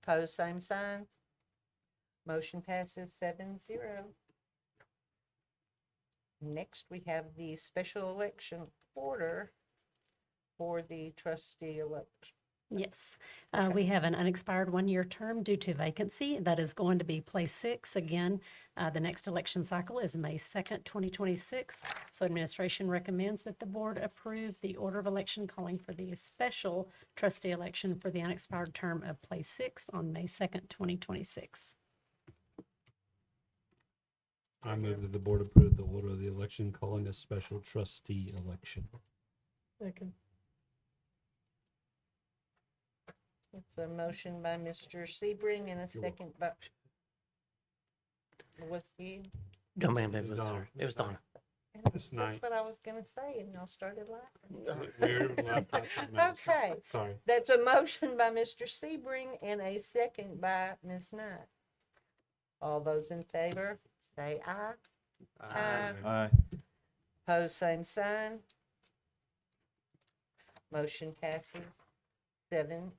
Pose same sign. Motion passes 7-0. Next, we have the special election order for the trustee election. Yes, we have an unexpired one-year term due to vacancy. That is going to be place 6. Again, the next election cycle is May 2nd, 2026. So administration recommends that the board approve the order of election calling for the special trustee election for the unexpired term of place 6 on May 2nd, 2026. I move that the board approve the order of the election calling a special trustee election. Second. It's a motion by Mr. Sebring and a second by. Was you? No, ma'am, It was Donna. It was Donna. Ms. That's Knight. what I was gonna say, and y'all started laughing. We're left out something else. Okay. Sorry. That's a motion by Mr. Sebring and a second by Ms. Knight. All those in favor, say aye. Aye. Pose same sign. Motion passes 7-0.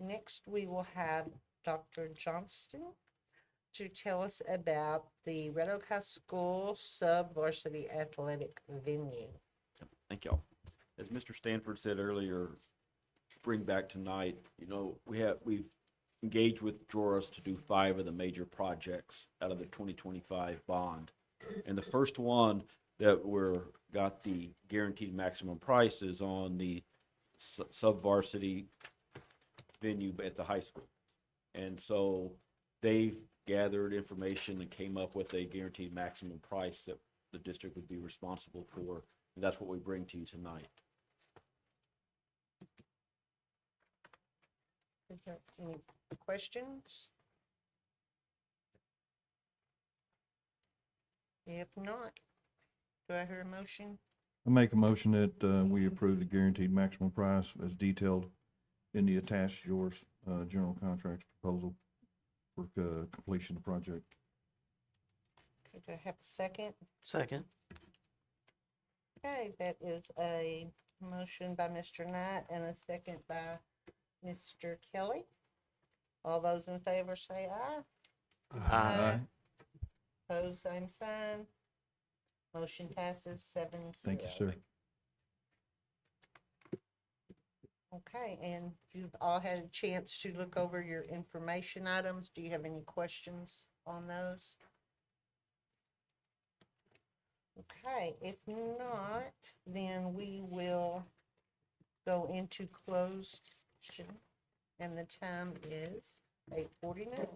Next, we will have Dr. Johnston to tell us about the Red Oak High School sub-varsity athletic venue. Thank y'all. As Mr. Stanford said earlier, bring back tonight, we've engaged with Joris to do 5 of the major projects out of the 2025 bond. And the first one that got the guaranteed maximum price is on the sub-varsity venue at the high school. And so they've gathered information and came up with a guaranteed maximum price that the district would be responsible for. And that's what we bring to you tonight. Is there any questions? If not, do I hear a motion? I make a motion that we approve the guaranteed maximum price as detailed in the attached yours general contract proposal for completion of the project. Okay, do I have a second? Second. Okay, that is a motion by Mr. Knight and a second by Mr. Kelly. All those in favor say aye. Aye. Pose same sign. Motion passes 7-0. Thank you, sir. Okay, and you've all had a chance to look over your information items. Do you have any questions on those? Okay, if not, then we will go into closed session, and the time is 8:49.